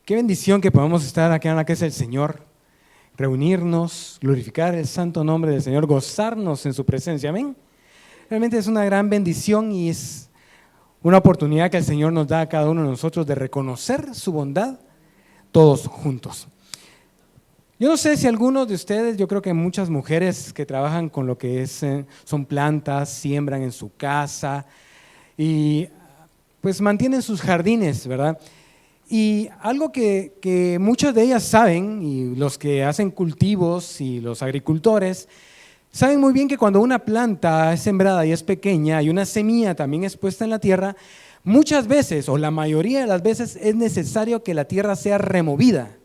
Qué bendición que podamos estar acá en la casa del Señor, reunirnos, glorificar el santo nombre del Señor, gozarnos en su presencia. Amén. Realmente es una gran bendición y es una oportunidad que el Señor nos da a cada uno de nosotros de reconocer su bondad todos juntos. Yo no sé si algunos de ustedes, yo creo que muchas mujeres que trabajan con lo que son plantas, siembran en su casa y pues mantienen sus jardines, ¿verdad? Y algo que muchas de ellas saben, y los que hacen cultivos y los agricultores, saben muy bien que cuando una planta es sembrada y es pequeña y una semilla también es puesta en la tierra, muchas veces o la mayoría de las veces es necesario que la tierra sea removida,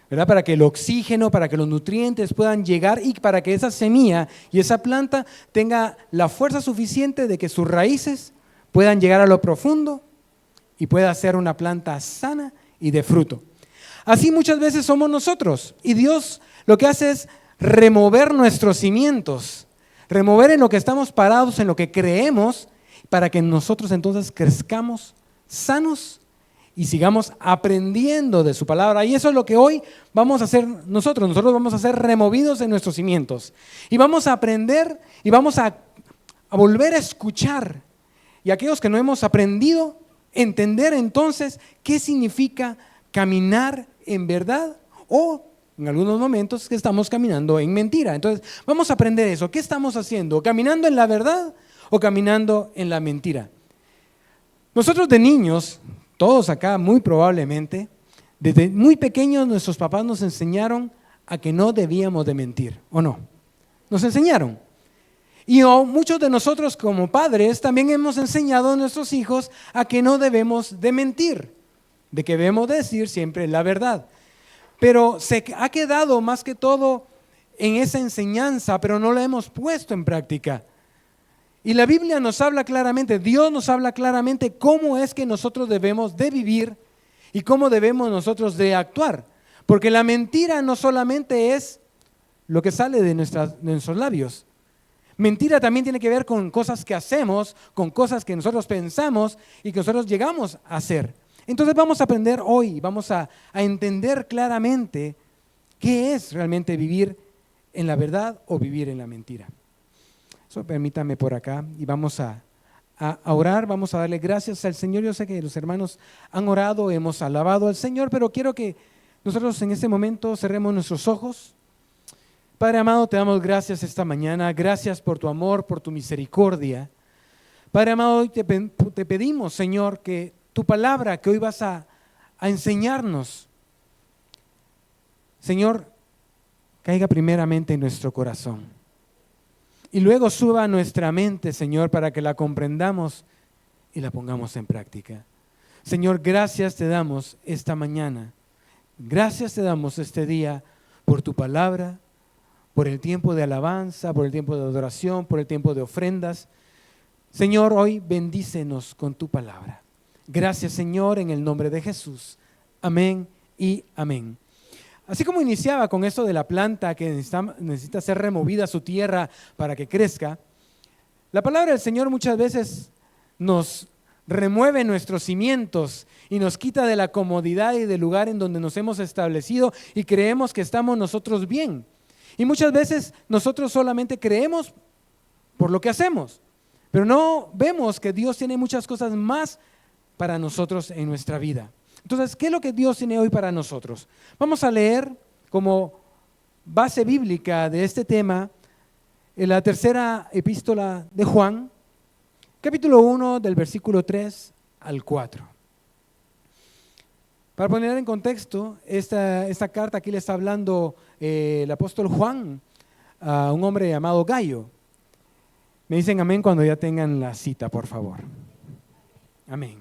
¿verdad? Para que el oxígeno, para que los nutrientes puedan llegar y para que esa semilla y esa planta tenga la fuerza suficiente de que sus raíces puedan llegar a lo profundo y pueda ser una planta sana y de fruto. Así muchas veces somos nosotros y Dios lo que hace es remover nuestros cimientos, remover en lo que estamos parados, en lo que creemos, para que nosotros entonces crezcamos sanos y sigamos aprendiendo de su palabra. Y eso es lo que hoy vamos a hacer nosotros. Nosotros vamos a ser removidos en nuestros cimientos y vamos a aprender y vamos a volver a escuchar. Y aquellos que no hemos aprendido, entender entonces qué significa caminar en verdad o en algunos momentos que estamos caminando en mentira. Entonces vamos a aprender eso. ¿Qué estamos haciendo? ¿Caminando en la verdad o caminando en la mentira? Nosotros de niños, todos acá muy probablemente, desde muy pequeños nuestros papás nos enseñaron a que no debíamos de mentir, ¿o no? Nos enseñaron. Y muchos de nosotros como padres también hemos enseñado a nuestros hijos a que no debemos de mentir, de que debemos decir siempre la verdad. Pero se ha quedado más que todo en esa enseñanza, pero no la hemos puesto en práctica. Y la Biblia nos habla claramente, Dios nos habla claramente cómo es que nosotros debemos de vivir y cómo debemos nosotros de actuar. Porque la mentira no solamente es lo que sale de nuestros labios. Mentira también tiene que ver con cosas que hacemos, con cosas que nosotros pensamos y que nosotros llegamos a hacer. Entonces vamos a aprender hoy, vamos a entender claramente qué es realmente vivir en la verdad o vivir en la mentira. Eso permítame por acá y vamos a orar, vamos a darle gracias al Señor. Yo sé que los hermanos han orado, hemos alabado al Señor, pero quiero que nosotros en este momento cerremos nuestros ojos. Padre amado, te damos gracias esta mañana, gracias por tu amor, por tu misericordia. Padre amado, hoy te pedimos, Señor, que tu palabra que hoy vas a enseñarnos, Señor, caiga primeramente en nuestro corazón y luego suba a nuestra mente, Señor, para que la comprendamos y la pongamos en práctica. Señor, gracias te damos esta mañana, gracias te damos este día por tu palabra, por el tiempo de alabanza, por el tiempo de adoración, por el tiempo de ofrendas. Señor, hoy bendícenos con tu palabra. Gracias, Señor, en el nombre de Jesús. Amén y amén. Así como iniciaba con esto de la planta que necesita ser removida a su tierra para que crezca, la palabra del Señor muchas veces nos remueve nuestros cimientos y nos quita de la comodidad y del lugar en donde nos hemos establecido y creemos que estamos nosotros bien. Y muchas veces nosotros solamente creemos por lo que hacemos, pero no vemos que Dios tiene muchas cosas más para nosotros en nuestra vida. Entonces, ¿qué es lo que Dios tiene hoy para nosotros? Vamos a leer como base bíblica de este tema en la tercera epístola de Juan, capítulo 1 del versículo 3 al 4. Para poner en contexto, esta carta aquí le está hablando el apóstol Juan a un hombre llamado Gayo. Me dicen amén cuando ya tengan la cita, por favor. Amén.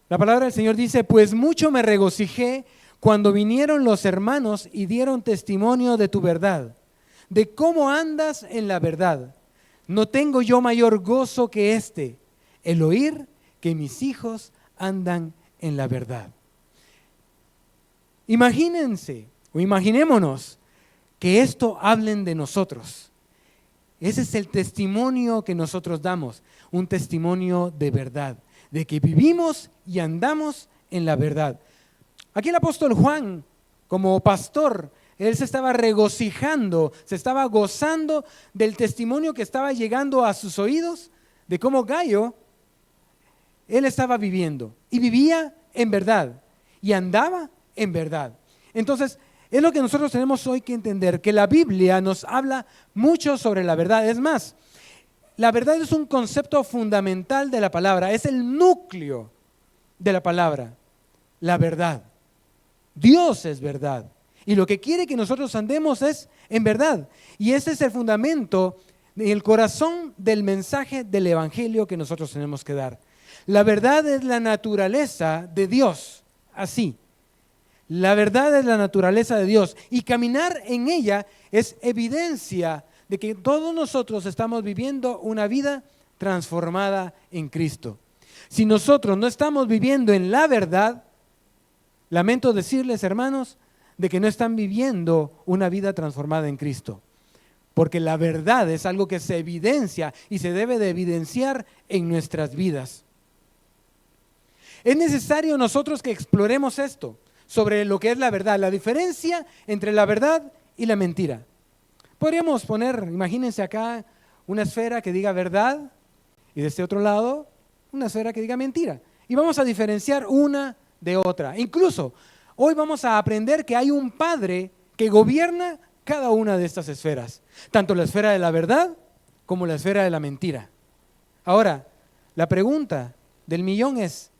La palabra del Señor dice, pues mucho me regocijé cuando vinieron los hermanos y dieron testimonio de tu verdad, de cómo andas en la verdad. No tengo yo mayor gozo que este, el oír que mis hijos andan en la verdad. Imagínense o imaginémonos que esto hablen de nosotros. Ese es el testimonio que nosotros damos, un testimonio de verdad, de que vivimos y andamos en la verdad. Aquí el apóstol Juan, como pastor, él se estaba regocijando, se estaba gozando del testimonio que estaba llegando a sus oídos, de cómo Gayo, él estaba viviendo y vivía en verdad y andaba en verdad. Entonces, es lo que nosotros tenemos hoy que entender, que la Biblia nos habla mucho sobre la verdad. Es más, la verdad es un concepto fundamental de la palabra, es el núcleo de la palabra, la verdad. Dios es verdad y lo que quiere que nosotros andemos es en verdad. Y ese es el fundamento, el corazón del mensaje del evangelio que nosotros tenemos que dar. La verdad es la naturaleza de Dios, así. La verdad es la naturaleza de Dios y caminar en ella es evidencia de que todos nosotros estamos viviendo una vida transformada en Cristo. Si nosotros no estamos viviendo en la verdad, lamento decirles, hermanos, de que no están viviendo una vida transformada en Cristo. Porque la verdad es algo que se evidencia y se debe de evidenciar en nuestras vidas. Es necesario nosotros que exploremos esto sobre lo que es la verdad, la diferencia entre la verdad y la mentira. Podríamos poner, imagínense acá, una esfera que diga verdad y de este otro lado una esfera que diga mentira. Y vamos a diferenciar una de otra. Incluso hoy vamos a aprender que hay un Padre que gobierna cada una de estas esferas, tanto la esfera de la verdad como la esfera de la mentira. Ahora, la pregunta del millón es,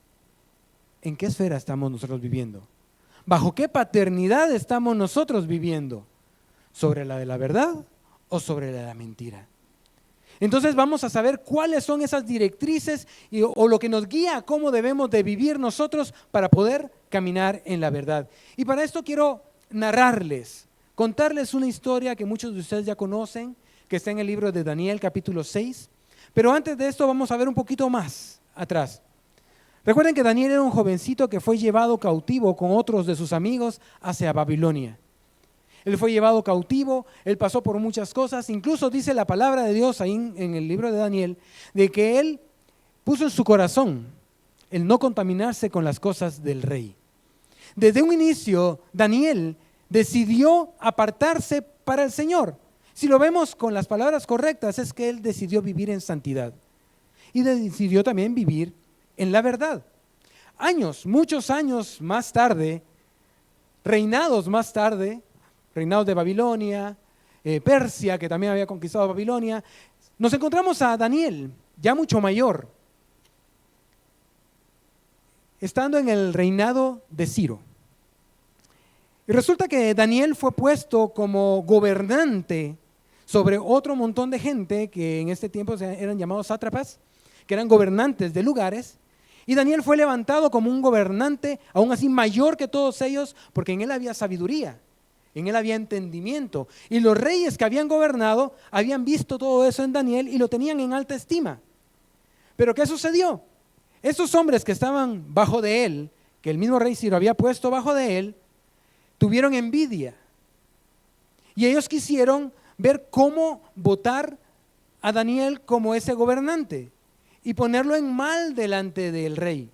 ¿en qué esfera estamos nosotros viviendo? ¿Bajo qué paternidad estamos nosotros viviendo? ¿Sobre la de la verdad o sobre la de la mentira? Entonces vamos a saber cuáles son esas directrices o lo que nos guía a cómo debemos de vivir nosotros para poder caminar en la verdad. Y para esto quiero narrarles, contarles una historia que muchos de ustedes ya conocen, que está en el libro de Daniel capítulo 6. Pero antes de esto vamos a ver un poquito más atrás. Recuerden que Daniel era un jovencito que fue llevado cautivo con otros de sus amigos hacia Babilonia. Él fue llevado cautivo, él pasó por muchas cosas, incluso dice la palabra de Dios ahí en el libro de Daniel, de que él puso en su corazón el no contaminarse con las cosas del rey. Desde un inicio, Daniel decidió apartarse para el Señor. Si lo vemos con las palabras correctas, es que él decidió vivir en santidad y decidió también vivir en la verdad. Muchos años más tarde, reinados de Babilonia, Persia, que también había conquistado Babilonia, nos encontramos a Daniel, ya mucho mayor, estando en el reinado de Ciro. Y resulta que Daniel fue puesto como gobernante sobre otro montón de gente que en este tiempo eran llamados sátrapas, que eran gobernantes de lugares. Y Daniel fue levantado como un gobernante, aún así mayor que todos ellos, porque en él había sabiduría, en él había entendimiento. Y los reyes que habían gobernado habían visto todo eso en Daniel y lo tenían en alta estima. Pero ¿qué sucedió? Estos hombres que estaban bajo de él, que el mismo rey Ciro había puesto bajo de él, tuvieron envidia. Y ellos quisieron ver cómo votar a Daniel como ese gobernante y ponerlo en mal delante del rey.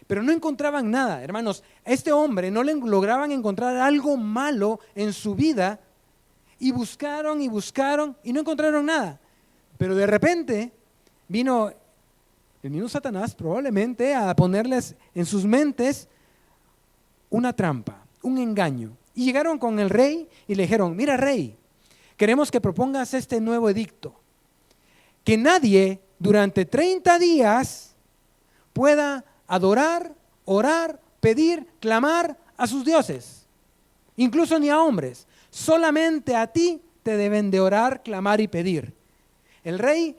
Pero no encontraban nada, hermanos. A este hombre no le lograban encontrar algo malo en su vida y buscaron y no encontraron nada. Pero de repente vino el mismo Satanás probablemente a ponerles en sus mentes una trampa, un engaño. Y llegaron con el rey y le dijeron, mira rey, queremos que propongas este nuevo edicto, que nadie durante 30 días pueda adorar, orar, pedir, clamar a sus dioses, incluso ni a hombres, solamente a ti te deben de orar, clamar y pedir. El rey,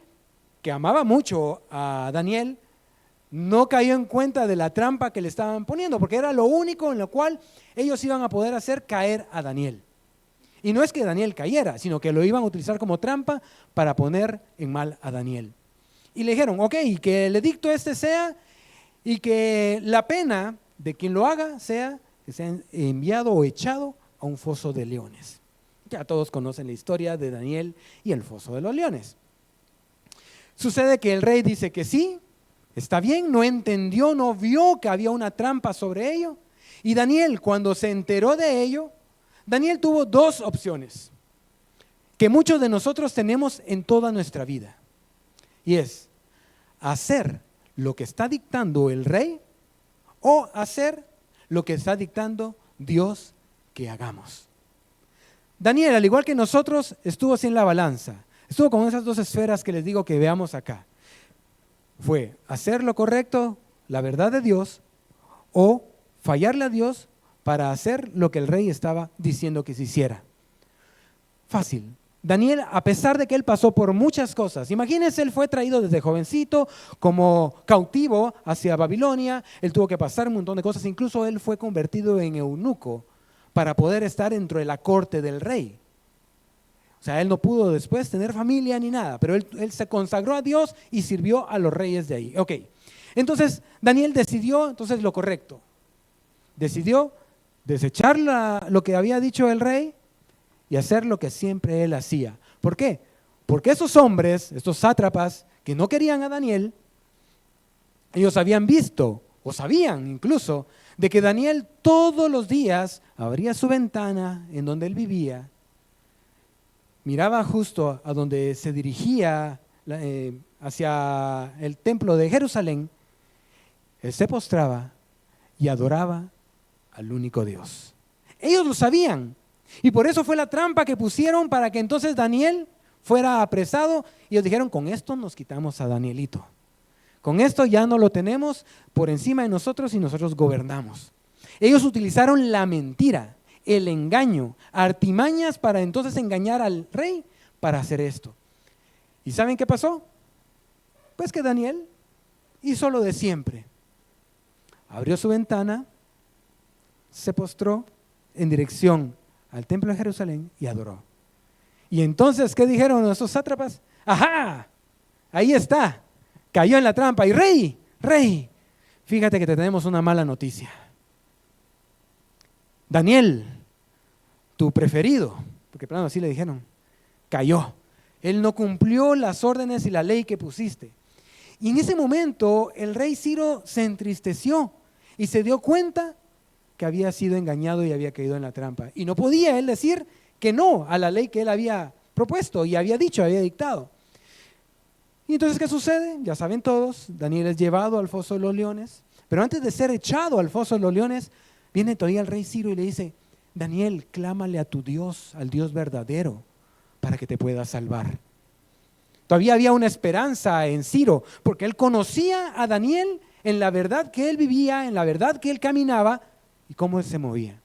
que amaba mucho a Daniel, no cayó en cuenta de la trampa que le estaban poniendo, porque era lo único en lo cual ellos iban a poder hacer caer a Daniel. Y no es que Daniel cayera, sino que lo iban a utilizar como trampa para poner en mal a Daniel. Y le dijeron, ok, que el edicto este sea y que la pena de quien lo haga sea que sea enviado o echado a un foso de leones. Ya todos conocen la historia de Daniel y el foso de los leones. Sucede que el rey dice que sí, Está bien, no entendió, no vio que había una trampa sobre ello. Y Daniel, cuando se enteró de ello, Daniel tuvo dos opciones que muchos de nosotros tenemos en toda nuestra vida. Y es hacer lo que está dictando el rey o hacer lo que está dictando Dios que hagamos. Daniel, al igual que nosotros, estuvo sin la balanza. Estuvo con esas dos esferas que les digo que veamos acá. Fue hacer lo correcto, la verdad de Dios, o fallarle a Dios para hacer lo que el rey estaba diciendo que se hiciera. Fácil. Daniel, a pesar de que él pasó por muchas cosas, imagínense, él fue traído desde jovencito como cautivo hacia Babilonia, él tuvo que pasar un montón de cosas, incluso él fue convertido en eunuco para poder estar dentro de la corte del rey. O sea, él no pudo después tener familia ni nada, pero él se consagró a Dios y sirvió a los reyes de ahí. Ok, entonces Daniel decidió entonces lo correcto. Decidió desechar lo que había dicho el rey y hacer lo que siempre él hacía. ¿Por qué? Porque esos hombres, estos sátrapas que no querían a Daniel, ellos habían visto o sabían incluso de que Daniel todos los días abría su ventana en donde él vivía, miraba justo a donde se dirigía hacia el templo de Jerusalén, él se postraba y adoraba al único Dios. Ellos lo sabían y por eso fue la trampa que pusieron para que entonces Daniel fuera apresado y ellos dijeron, con esto nos quitamos a Danielito. Con esto ya no lo tenemos por encima de nosotros y nosotros gobernamos. Ellos utilizaron la mentira, el engaño, artimañas para entonces engañar al rey para hacer esto. ¿Y saben qué pasó? Pues que Daniel hizo lo de siempre. Abrió su ventana, se postró en dirección al templo de Jerusalén y adoró. Y entonces, ¿qué dijeron esos sátrapas? ¡Ajá! Ahí está, cayó en la trampa. Y rey, fíjate que te tenemos una mala noticia. Daniel, tu preferido, porque plano así le dijeron, cayó. Él no cumplió las órdenes y la ley que pusiste. Y en ese momento el rey Ciro se entristeció y se dio cuenta que había sido engañado y había caído en la trampa. Y no podía él decir que no a la ley que él había propuesto y había dicho, había dictado. Y entonces, ¿qué sucede? Ya saben todos, Daniel es llevado al foso de los leones, pero antes de ser echado al foso de los leones, viene todavía el rey Ciro y le dice, Daniel, clámale a tu Dios, al Dios verdadero, para que te pueda salvar. Todavía había una esperanza en Ciro, porque él conocía a Daniel en la verdad que él vivía, en la verdad que él caminaba y cómo él se movía.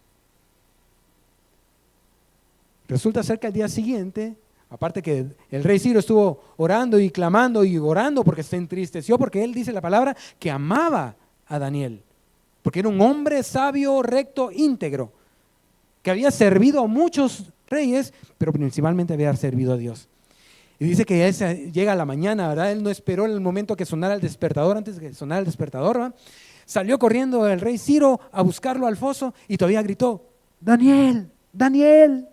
Resulta ser que al día siguiente, aparte que el rey Ciro estuvo orando y clamando y orando porque se entristeció, porque él dice la palabra que amaba a Daniel, porque era un hombre sabio, recto, íntegro, que había servido a muchos reyes, pero principalmente había servido a Dios. Y dice que él llega a la mañana, ¿verdad? Él no esperó el momento que sonara el despertador, antes de que sonara el despertador, ¿verdad? Salió corriendo el rey Ciro a buscarlo al foso y todavía gritó, Daniel, Daniel.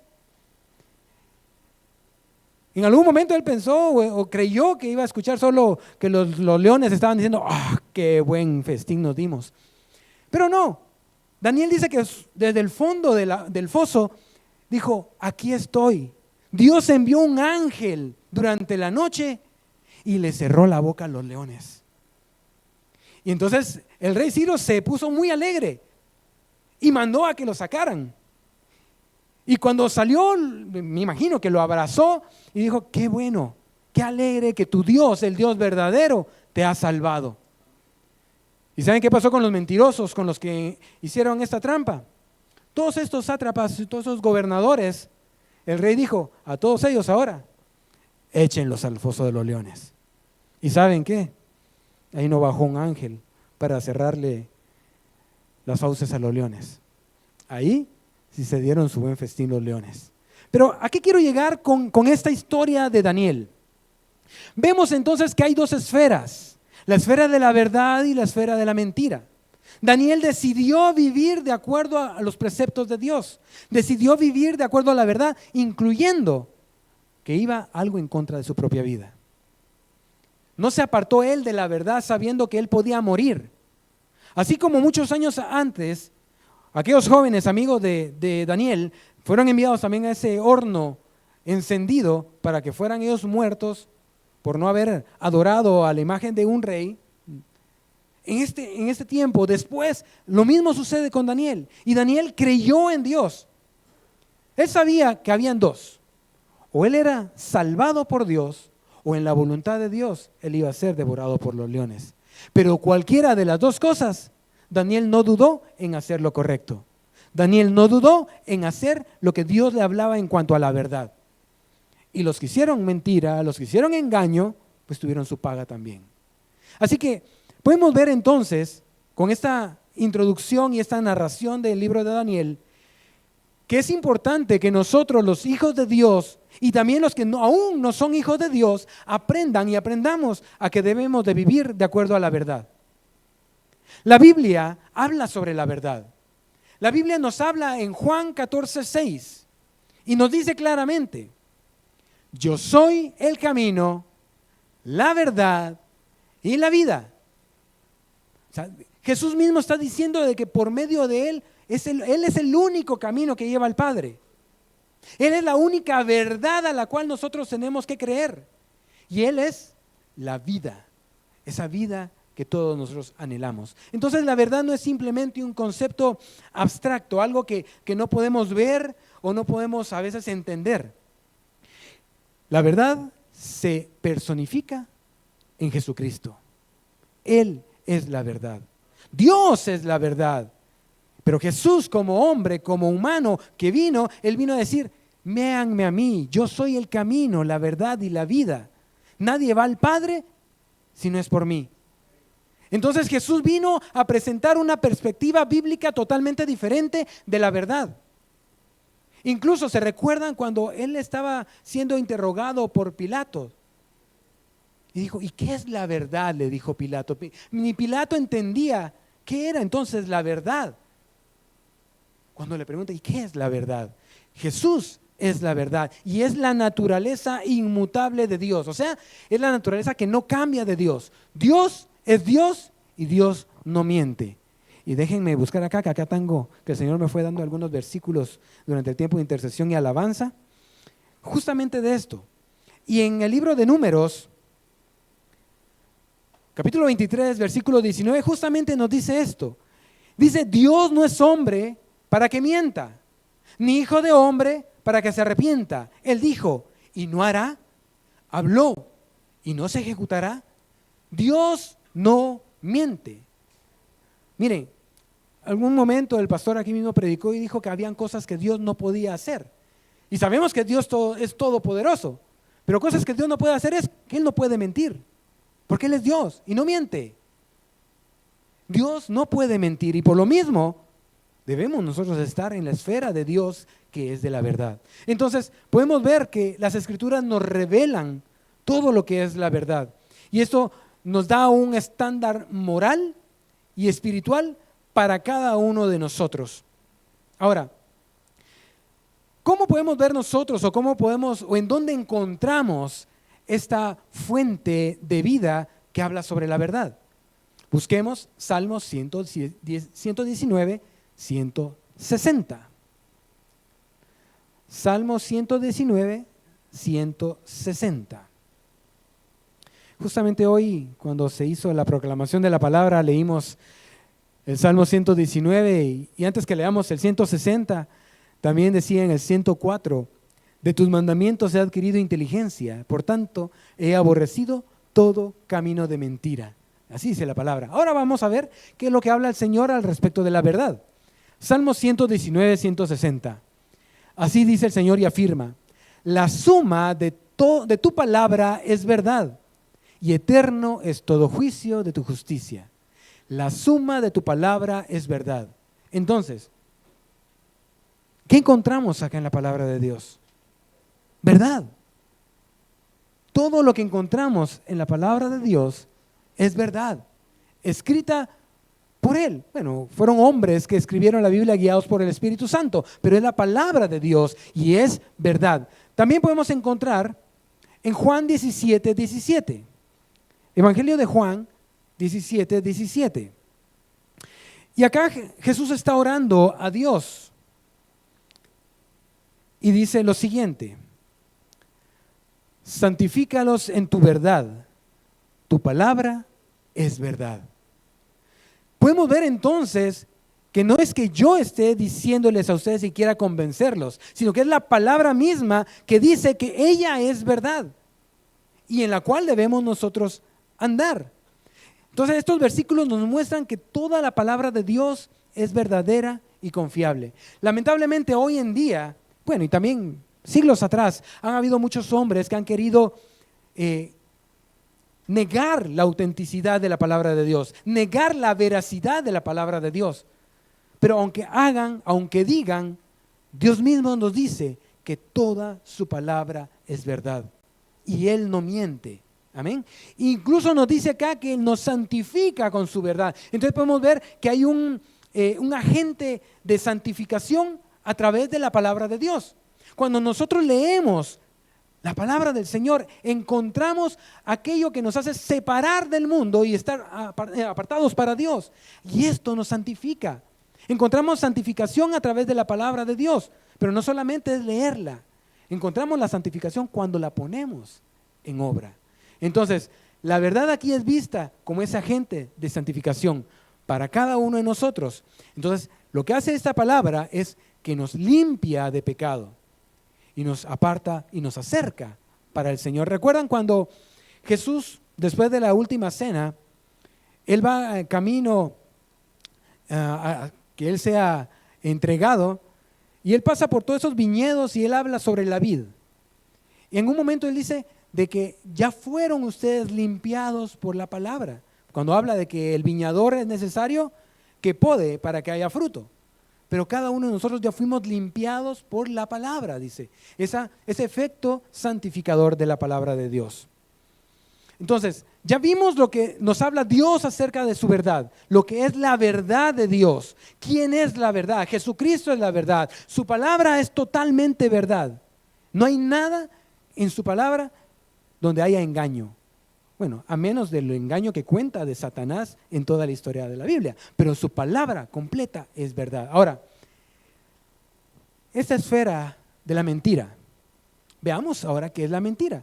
En algún momento él pensó o creyó que iba a escuchar solo que los leones estaban diciendo, qué buen festín nos dimos. Pero no, Daniel dice que desde el fondo del foso dijo, aquí estoy. Dios envió un ángel durante la noche y le cerró la boca a los leones. Y entonces el rey Ciro se puso muy alegre y mandó a que lo sacaran. Y cuando salió, me imagino que lo abrazó y dijo, qué bueno, qué alegre que tu Dios, el Dios verdadero, te ha salvado. ¿Y saben qué pasó con los mentirosos, con los que hicieron esta trampa? Todos estos sátrapas, todos esos gobernadores, el rey dijo, a todos ellos ahora, échenlos al foso de los leones. ¿Y saben qué? Ahí no bajó un ángel para cerrarle las fauces a los leones. Ahí sí se dieron su buen festín los leones. Pero ¿a qué quiero llegar con esta historia de Daniel? Vemos entonces que hay dos esferas, la esfera de la verdad y la esfera de la mentira. Daniel decidió vivir de acuerdo a los preceptos de Dios, decidió vivir de acuerdo a la verdad, incluyendo que iba algo en contra de su propia vida. No se apartó él de la verdad sabiendo que él podía morir. Así como muchos años antes, aquellos jóvenes amigos de Daniel fueron enviados también a ese horno encendido para que fueran ellos muertos por no haber adorado a la imagen de un rey. En este tiempo, después, lo mismo sucede con Daniel. Y Daniel creyó en Dios. Él sabía que habían dos. O él era salvado por Dios, o en la voluntad de Dios, él iba a ser devorado por los leones. Pero cualquiera de las dos cosas, Daniel no dudó en hacer lo correcto. Daniel no dudó en hacer lo que Dios le hablaba en cuanto a la verdad. Y los que hicieron mentira, los que hicieron engaño, pues tuvieron su paga también. Así que podemos ver entonces, con esta introducción y esta narración del libro de Daniel, que es importante que nosotros, los hijos de Dios, y también los que aún no son hijos de Dios, aprendan y aprendamos a que debemos de vivir de acuerdo a la verdad. La Biblia habla sobre la verdad. La Biblia nos habla en Juan 14:6 y nos dice claramente: yo soy el camino, la verdad y la vida. O sea, Jesús mismo está diciendo de que por medio de Él es el único camino que lleva al Padre. Él es la única verdad a la cual nosotros tenemos que creer. Y Él es la vida, esa vida que todos nosotros anhelamos. Entonces la verdad no es simplemente un concepto abstracto, algo que no podemos ver o no podemos a veces entender. La verdad se personifica en Jesucristo. Él es la verdad. Dios es la verdad. Pero Jesús como hombre, como humano que vino, Él vino a decir: véanme a mí, yo soy el camino, la verdad y la vida. Nadie va al Padre si no es por mí. Entonces Jesús vino a presentar una perspectiva bíblica totalmente diferente de la verdad. Incluso se recuerdan cuando Él estaba siendo interrogado por Pilato. Y dijo: ¿y qué es la verdad?, le dijo Pilato. Ni Pilato entendía qué era entonces la verdad. Cuando le pregunta: ¿y qué es la verdad? Jesús es la verdad y es la naturaleza inmutable de Dios. O sea, es la naturaleza que no cambia de Dios. Dios es Dios y Dios no miente. Y déjenme buscar acá, que acá tengo, que el Señor me fue dando algunos versículos durante el tiempo de intercesión y alabanza, justamente de esto. Y en el libro de Números, capítulo 23, versículo 19, justamente nos dice esto. Dice: Dios no es hombre para que mienta, ni hijo de hombre para que se arrepienta. Él dijo y no hará, habló y no se ejecutará. Dios no miente. Miren, algún momento el pastor aquí mismo predicó y dijo que habían cosas que Dios no podía hacer. Y sabemos que Dios es todopoderoso, pero cosas que Dios no puede hacer es que Él no puede mentir, porque Él es Dios y no miente. Dios no puede mentir y por lo mismo debemos nosotros estar en la esfera de Dios, que es de la verdad. Entonces podemos ver que las Escrituras nos revelan todo lo que es la verdad. Y esto nos da un estándar moral y espiritual para cada uno de nosotros. Ahora, ¿cómo podemos ver nosotros o en dónde encontramos esta fuente de vida que habla sobre la verdad? Busquemos Salmos 119, 160. Salmo 119, 160. Justamente hoy, cuando se hizo la proclamación de la palabra, leímos el Salmo 119 y antes que leamos el 160, también decía en el 104: de tus mandamientos he adquirido inteligencia, por tanto he aborrecido todo camino de mentira. Así dice la palabra. Ahora vamos a ver qué es lo que habla el Señor al respecto de la verdad. Salmo 119, 160. Así dice el Señor y afirma: la suma de tu palabra es verdad, y eterno es todo juicio de tu justicia. La suma de tu palabra es verdad. Entonces, ¿qué encontramos acá en la palabra de Dios? Verdad. Todo lo que encontramos en la palabra de Dios es verdad, escrita por Él. Bueno, fueron hombres que escribieron la Biblia guiados por el Espíritu Santo, pero es la palabra de Dios y es verdad. También podemos encontrar en Juan 17, 17. Evangelio de Juan 17:17. Y acá Jesús está orando a Dios y dice lo siguiente: santifícalos en tu verdad, tu palabra es verdad. Podemos ver entonces que no es que yo esté diciéndoles a ustedes y quiera convencerlos, sino que es la palabra misma que dice que ella es verdad y en la cual debemos nosotros andar. Entonces estos versículos nos muestran que toda la palabra de Dios es verdadera y confiable. Lamentablemente hoy en día, bueno, y también siglos atrás, han habido muchos hombres que han querido negar la autenticidad de la palabra de Dios, negar la veracidad de la palabra de Dios. Pero aunque digan, Dios mismo nos dice que toda su palabra es verdad y Él no miente. Amén. Incluso nos dice acá que nos santifica con su verdad. Entonces podemos ver que hay un agente de santificación a través de la palabra de Dios. Cuando nosotros leemos la palabra del Señor, encontramos aquello que nos hace separar del mundo y estar apartados para Dios. Y esto nos santifica. Encontramos santificación a través de la palabra de Dios, pero no solamente es leerla. Encontramos la santificación cuando la ponemos en obra. Entonces, la verdad aquí es vista como ese agente de santificación para cada uno de nosotros. Entonces, lo que hace esta palabra es que nos limpia de pecado y nos aparta y nos acerca para el Señor. ¿Recuerdan cuando Jesús, después de la última cena, Él va camino a que Él sea entregado y Él pasa por todos esos viñedos y Él habla sobre la vid? Y en un momento Él dice de que ya fueron ustedes limpiados por la palabra. Cuando habla de que el viñador es necesario que pode para que haya fruto. Pero cada uno de nosotros ya fuimos limpiados por la palabra, dice. Ese efecto santificador de la palabra de Dios. Entonces, ya vimos lo que nos habla Dios acerca de su verdad, lo que es la verdad de Dios. ¿Quién es la verdad? Jesucristo es la verdad. Su palabra es totalmente verdad. No hay nada en su palabra donde haya engaño. Bueno, a menos del engaño que cuenta de Satanás en toda la historia de la Biblia, pero su palabra completa es verdad. Ahora, esta esfera de la mentira, veamos ahora qué es la mentira.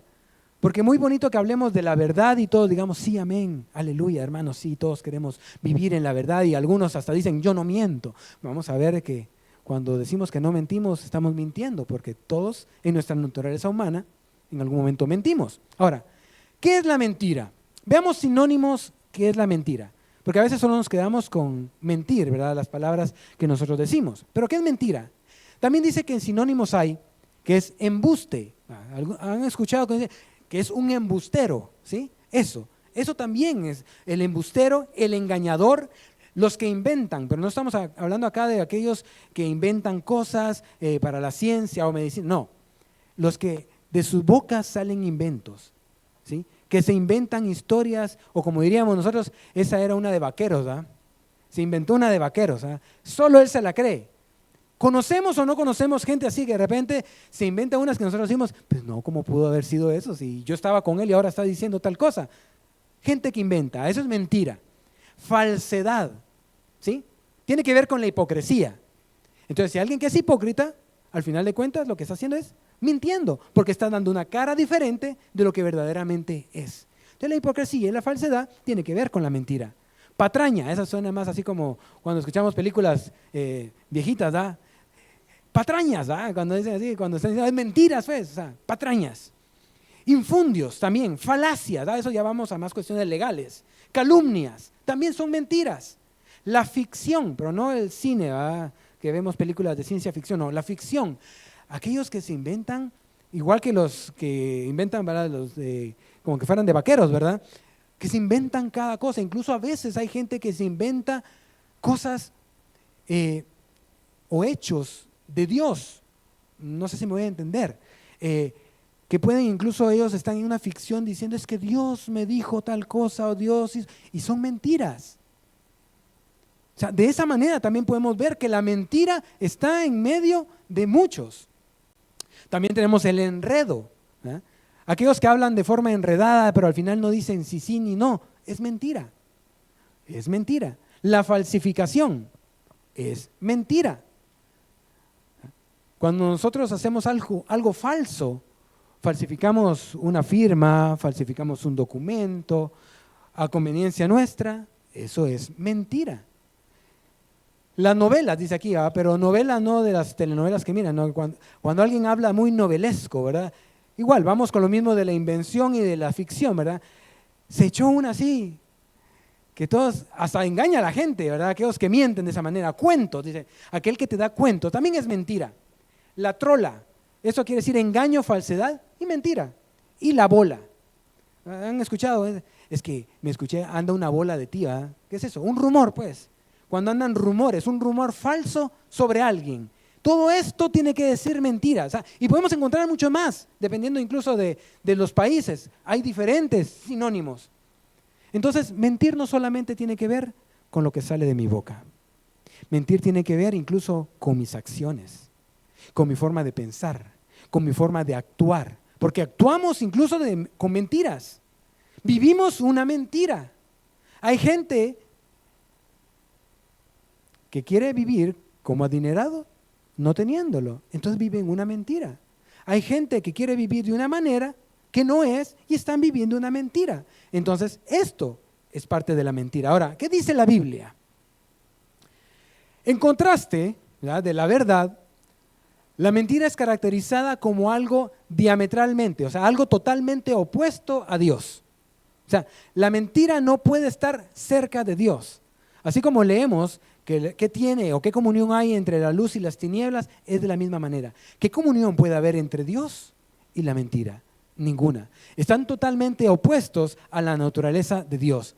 Porque muy bonito que hablemos de la verdad y todos digamos, sí, amén, aleluya, hermanos, sí, todos queremos vivir en la verdad y algunos hasta dicen, yo no miento. Vamos a ver que cuando decimos que no mentimos, estamos mintiendo, porque todos en nuestra naturaleza humana en algún momento mentimos. Ahora, ¿qué es la mentira? Veamos sinónimos que es la mentira, porque a veces solo nos quedamos con mentir, ¿verdad? Las palabras que nosotros decimos. ¿Pero qué es mentira? También dice que en sinónimos hay que es embuste. ¿Han escuchado que es un embustero? ¿Sí? Eso también es el embustero, el engañador, los que inventan, pero no estamos hablando acá de aquellos que inventan cosas para la ciencia o medicina, no, los que de sus bocas salen inventos, ¿sí? Que se inventan historias, o como diríamos nosotros, esa era una de vaqueros, ¿verdad? Se inventó una de vaqueros, ¿verdad? Solo él se la cree. ¿Conocemos o no conocemos gente así que de repente se inventa unas que nosotros decimos, pues no, ¿cómo pudo haber sido eso? Si yo estaba con él y ahora está diciendo tal cosa. Gente que inventa, eso es mentira. Falsedad, ¿sí? Tiene que ver con la hipocresía. Entonces, si alguien que es hipócrita, al final de cuentas lo que está haciendo es mintiendo, porque está dando una cara diferente de lo que verdaderamente es. Entonces la hipocresía y la falsedad tiene que ver con la mentira. Patraña, esa suena más así como cuando escuchamos películas viejitas, ¿da? Patrañas, ¿da? Cuando dicen así, cuando están diciendo, es mentiras, pues, o sea, patrañas. Infundios también, falacias, ¿da? Eso ya vamos a más cuestiones legales. Calumnias, también son mentiras. La ficción, pero no el cine, ¿da? Que vemos películas de ciencia ficción, no, la ficción. Aquellos que se inventan, igual que los que inventan, ¿verdad? Como que fueran de vaqueros, ¿verdad? Que se inventan cada cosa. Incluso a veces hay gente que se inventa cosas o hechos de Dios. No sé si me voy a entender. Que pueden incluso ellos están en una ficción diciendo es que Dios me dijo tal cosa o Dios y son mentiras. O sea, de esa manera también podemos ver que la mentira está en medio de muchos. También tenemos el enredo, ¿eh? Aquellos que hablan de forma enredada, pero al final no dicen sí, sí ni no, es mentira. Es mentira. La falsificación es mentira. Cuando nosotros hacemos algo falso, falsificamos una firma, falsificamos un documento a conveniencia nuestra, eso es mentira. Las novelas, dice aquí, pero novela no de las telenovelas que miran, ¿no? Cuando alguien habla muy novelesco, ¿verdad? Igual, vamos con lo mismo de la invención y de la ficción, ¿verdad? Se echó una así, que todos, hasta engaña a la gente, ¿verdad? Aquellos que mienten de esa manera, cuentos, dice, aquel que te da cuentos, también es mentira. La trola, eso quiere decir engaño, falsedad y mentira. Y la bola, ¿han escuchado? Es que me escuché, anda una bola de ti, ¿verdad? ¿Qué es eso? Un rumor, pues. Cuando andan rumores, un rumor falso sobre alguien. Todo esto tiene que decir mentiras. Y podemos encontrar mucho más, dependiendo incluso de los países. Hay diferentes sinónimos. Entonces, mentir no solamente tiene que ver con lo que sale de mi boca. Mentir tiene que ver incluso con mis acciones, con mi forma de pensar, con mi forma de actuar. Porque actuamos incluso con mentiras. Vivimos una mentira. Hay gente que quiere vivir como adinerado, no teniéndolo. Entonces viven una mentira. Hay gente que quiere vivir de una manera que no es y están viviendo una mentira. Entonces esto es parte de la mentira. Ahora, ¿qué dice la Biblia? En contraste, ¿verdad?, de la verdad, la mentira es caracterizada como algo diametralmente, o sea, algo totalmente opuesto a Dios. O sea, la mentira no puede estar cerca de Dios. Así como leemos ¿qué tiene o qué comunión hay entre la luz y las tinieblas? Es de la misma manera. ¿Qué comunión puede haber entre Dios y la mentira? Ninguna. Están totalmente opuestos a la naturaleza de Dios.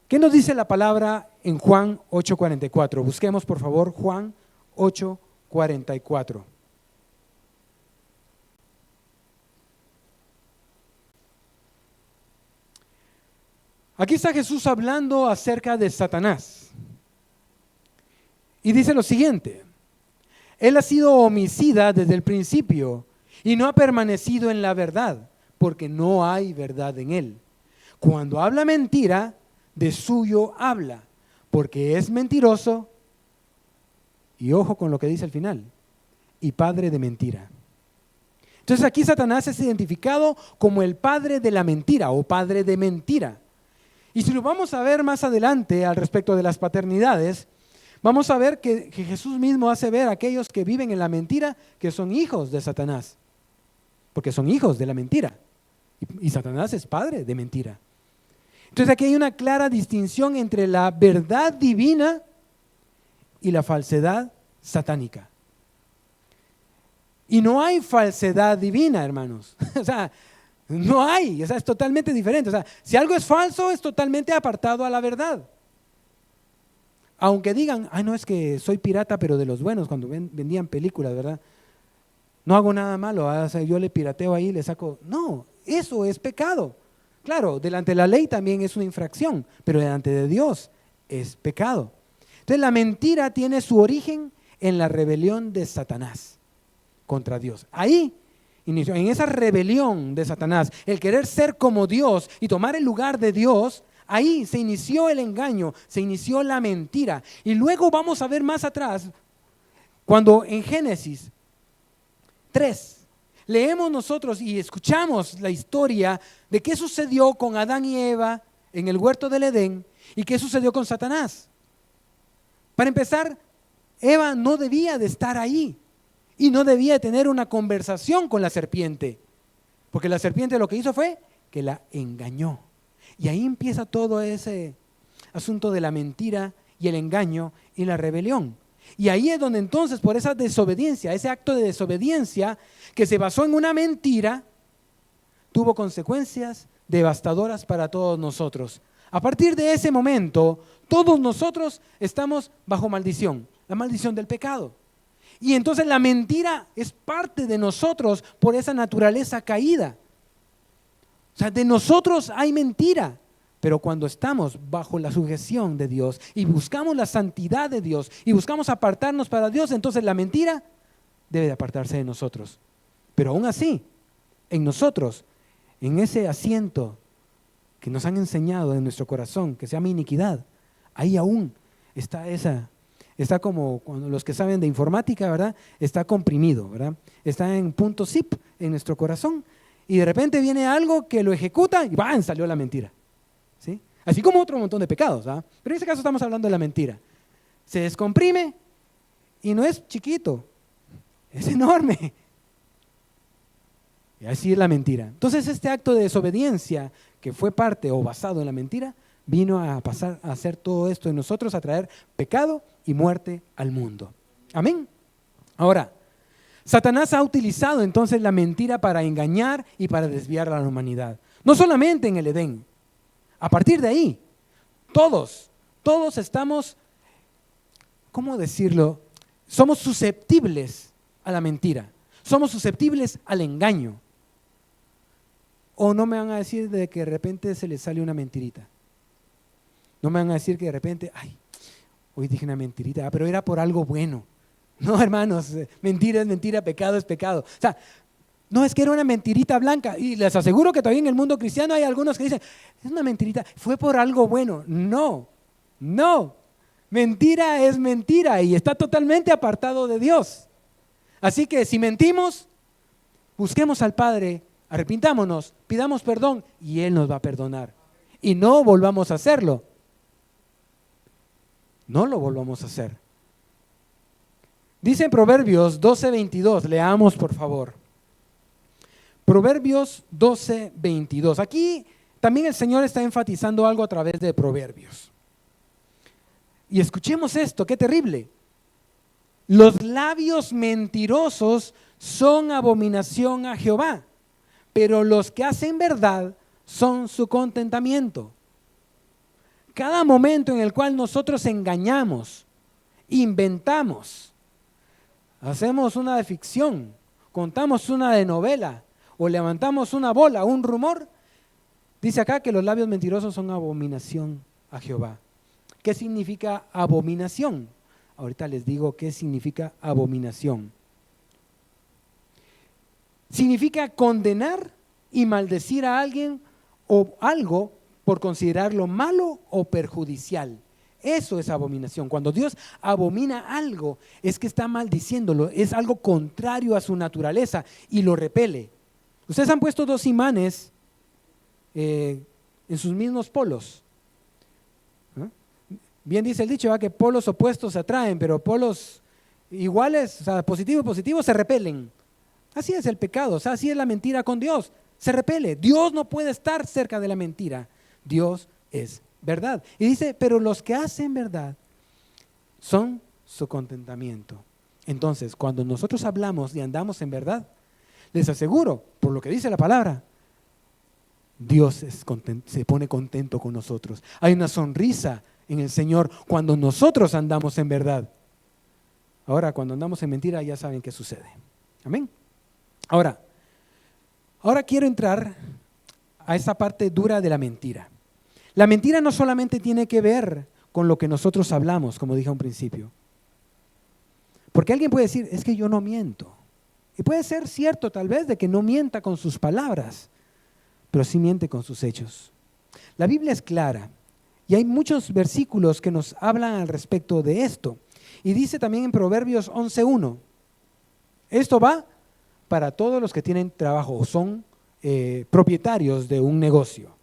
¿Qué nos dice la palabra en Juan 8:44? Busquemos por favor Juan 8:44. Aquí está Jesús hablando acerca de Satanás. Y dice lo siguiente: Él ha sido homicida desde el principio y no ha permanecido en la verdad, porque no hay verdad en él. Cuando habla mentira, de suyo habla, porque es mentiroso, y ojo con lo que dice al final, y padre de mentira. Entonces aquí Satanás es identificado como el padre de la mentira o padre de mentira. Y si lo vamos a ver más adelante al respecto de las paternidades, vamos a ver que Jesús mismo hace ver a aquellos que viven en la mentira que son hijos de Satanás, porque son hijos de la mentira. Y Satanás es padre de mentira. Entonces aquí hay una clara distinción entre la verdad divina y la falsedad satánica. Y no hay falsedad divina, hermanos. O sea, no hay, o sea, es totalmente diferente. O sea, si algo es falso, es totalmente apartado a la verdad. Aunque digan, no, es que soy pirata, pero de los buenos, cuando vendían películas, ¿verdad? No hago nada malo, o sea, yo le pirateo ahí, le saco. No, eso es pecado. Claro, delante de la ley también es una infracción, pero delante de Dios es pecado. Entonces la mentira tiene su origen en la rebelión de Satanás contra Dios. Ahí inició, en esa rebelión de Satanás, el querer ser como Dios y tomar el lugar de Dios, ahí se inició el engaño, se inició la mentira. Y luego vamos a ver más atrás, cuando en Génesis 3, leemos nosotros y escuchamos la historia de qué sucedió con Adán y Eva en el huerto del Edén y qué sucedió con Satanás. Para empezar, Eva no debía de estar ahí y no debía de tener una conversación con la serpiente, porque la serpiente lo que hizo fue que la engañó. Y ahí empieza todo ese asunto de la mentira y el engaño y la rebelión. Y ahí es donde entonces, por esa desobediencia, ese acto de desobediencia que se basó en una mentira, tuvo consecuencias devastadoras para todos nosotros. A partir de ese momento, todos nosotros estamos bajo maldición, la maldición del pecado. Y entonces la mentira es parte de nosotros por esa naturaleza caída. O sea, de nosotros hay mentira. Pero cuando estamos bajo la sujeción de Dios y buscamos la santidad de Dios y buscamos apartarnos para Dios, entonces la mentira debe de apartarse de nosotros. Pero aún así, en nosotros, en ese asiento que nos han enseñado en nuestro corazón, que se llama iniquidad, ahí aún está como cuando los que saben de informática, ¿verdad? Está comprimido, ¿verdad? Está en punto zip en nuestro corazón y de repente viene algo que lo ejecuta y ¡bam! Salió la mentira, ¿sí? Así como otro montón de pecados, ¿verdad? Pero en este caso estamos hablando de la mentira. Se descomprime y no es chiquito, es enorme. Y así es la mentira. Entonces este acto de desobediencia que fue parte o basado en la mentira, vino a pasar a hacer todo esto en nosotros, a traer pecado y muerte al mundo. Amén. Ahora, Satanás ha utilizado entonces la mentira para engañar y para desviar a la humanidad. No solamente en el Edén. A partir de ahí, todos estamos, ¿cómo decirlo? Somos susceptibles a la mentira. Somos susceptibles al engaño. O no me van a decir de que de repente se les sale una mentirita. No me van a decir que de repente, ay, hoy dije una mentirita, pero era por algo bueno. No, hermanos, mentira es mentira, pecado es pecado. O sea, no, es que era una mentirita blanca. Y les aseguro que todavía en el mundo cristiano hay algunos que dicen, es una mentirita, fue por algo bueno. No. Mentira es mentira y está totalmente apartado de Dios. Así que si mentimos, busquemos al Padre, arrepintámonos, pidamos perdón y Él nos va a perdonar. Y no volvamos a hacerlo. No lo volvamos a hacer. Dice en Proverbios 12:22, leamos por favor. Proverbios 12:22. Aquí también el Señor está enfatizando algo a través de Proverbios. Y escuchemos esto, qué terrible. Los labios mentirosos son abominación a Jehová, pero los que hacen verdad son su contentamiento. Cada momento en el cual nosotros engañamos, inventamos, hacemos una de ficción, contamos una de novela o levantamos una bola, un rumor, dice acá que los labios mentirosos son abominación a Jehová. ¿Qué significa abominación? Ahorita les digo qué significa abominación. Significa condenar y maldecir a alguien o algo por considerarlo malo o perjudicial. Eso es abominación. Cuando Dios abomina algo, es que está maldiciéndolo, es algo contrario a su naturaleza y lo repele. Ustedes han puesto dos imanes en sus mismos polos. Bien dice el dicho, que polos opuestos se atraen, pero polos iguales, o sea, positivo y positivo, se repelen. Así es el pecado, o sea, así es la mentira con Dios, se repele. Dios no puede estar cerca de la mentira, Dios es verdad. Y dice, pero los que hacen verdad son su contentamiento. Entonces, cuando nosotros hablamos y andamos en verdad, les aseguro, por lo que dice la palabra, Dios se pone contento con nosotros. Hay una sonrisa en el Señor cuando nosotros andamos en verdad. Ahora, cuando andamos en mentira, ya saben qué sucede. Amén. Ahora quiero entrar a esa parte dura de la mentira. La mentira no solamente tiene que ver con lo que nosotros hablamos, como dije a un principio. Porque alguien puede decir, es que yo no miento. Y puede ser cierto tal vez de que no mienta con sus palabras, pero sí miente con sus hechos. La Biblia es clara y hay muchos versículos que nos hablan al respecto de esto. Y dice también en Proverbios 11:1, esto va para todos los que tienen trabajo o son propietarios de un negocio.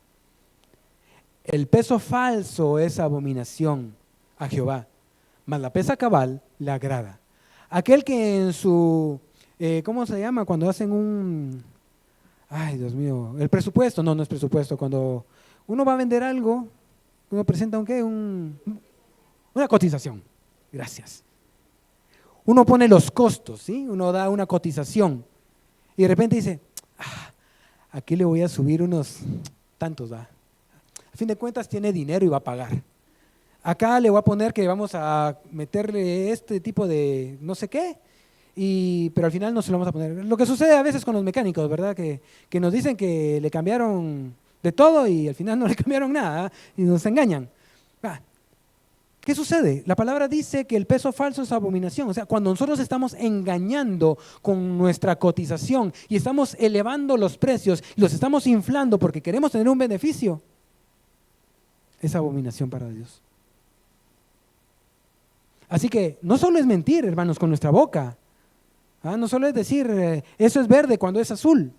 El peso falso es abominación a Jehová, mas la pesa cabal le agrada. Aquel que en su, ¿cómo se llama? Cuando hacen ay Dios mío, el presupuesto, no es presupuesto, cuando uno va a vender algo, uno presenta una cotización, gracias. Uno pone los costos, ¿sí? Uno da una cotización y de repente dice, aquí le voy a subir unos tantos, ¿va? A fin de cuentas tiene dinero y va a pagar. Acá le voy a poner que vamos a meterle este tipo de no sé qué, pero al final no se lo vamos a poner. Lo que sucede a veces con los mecánicos, ¿verdad? Que nos dicen que le cambiaron de todo y al final no le cambiaron nada y nos engañan. ¿Qué sucede? La palabra dice que el peso falso es abominación. O sea, cuando nosotros estamos engañando con nuestra cotización y estamos elevando los precios, los estamos inflando porque queremos tener un beneficio, es abominación para Dios. Así que no solo es mentir, hermanos, con nuestra boca. No solo es decir, eso es verde cuando es azul.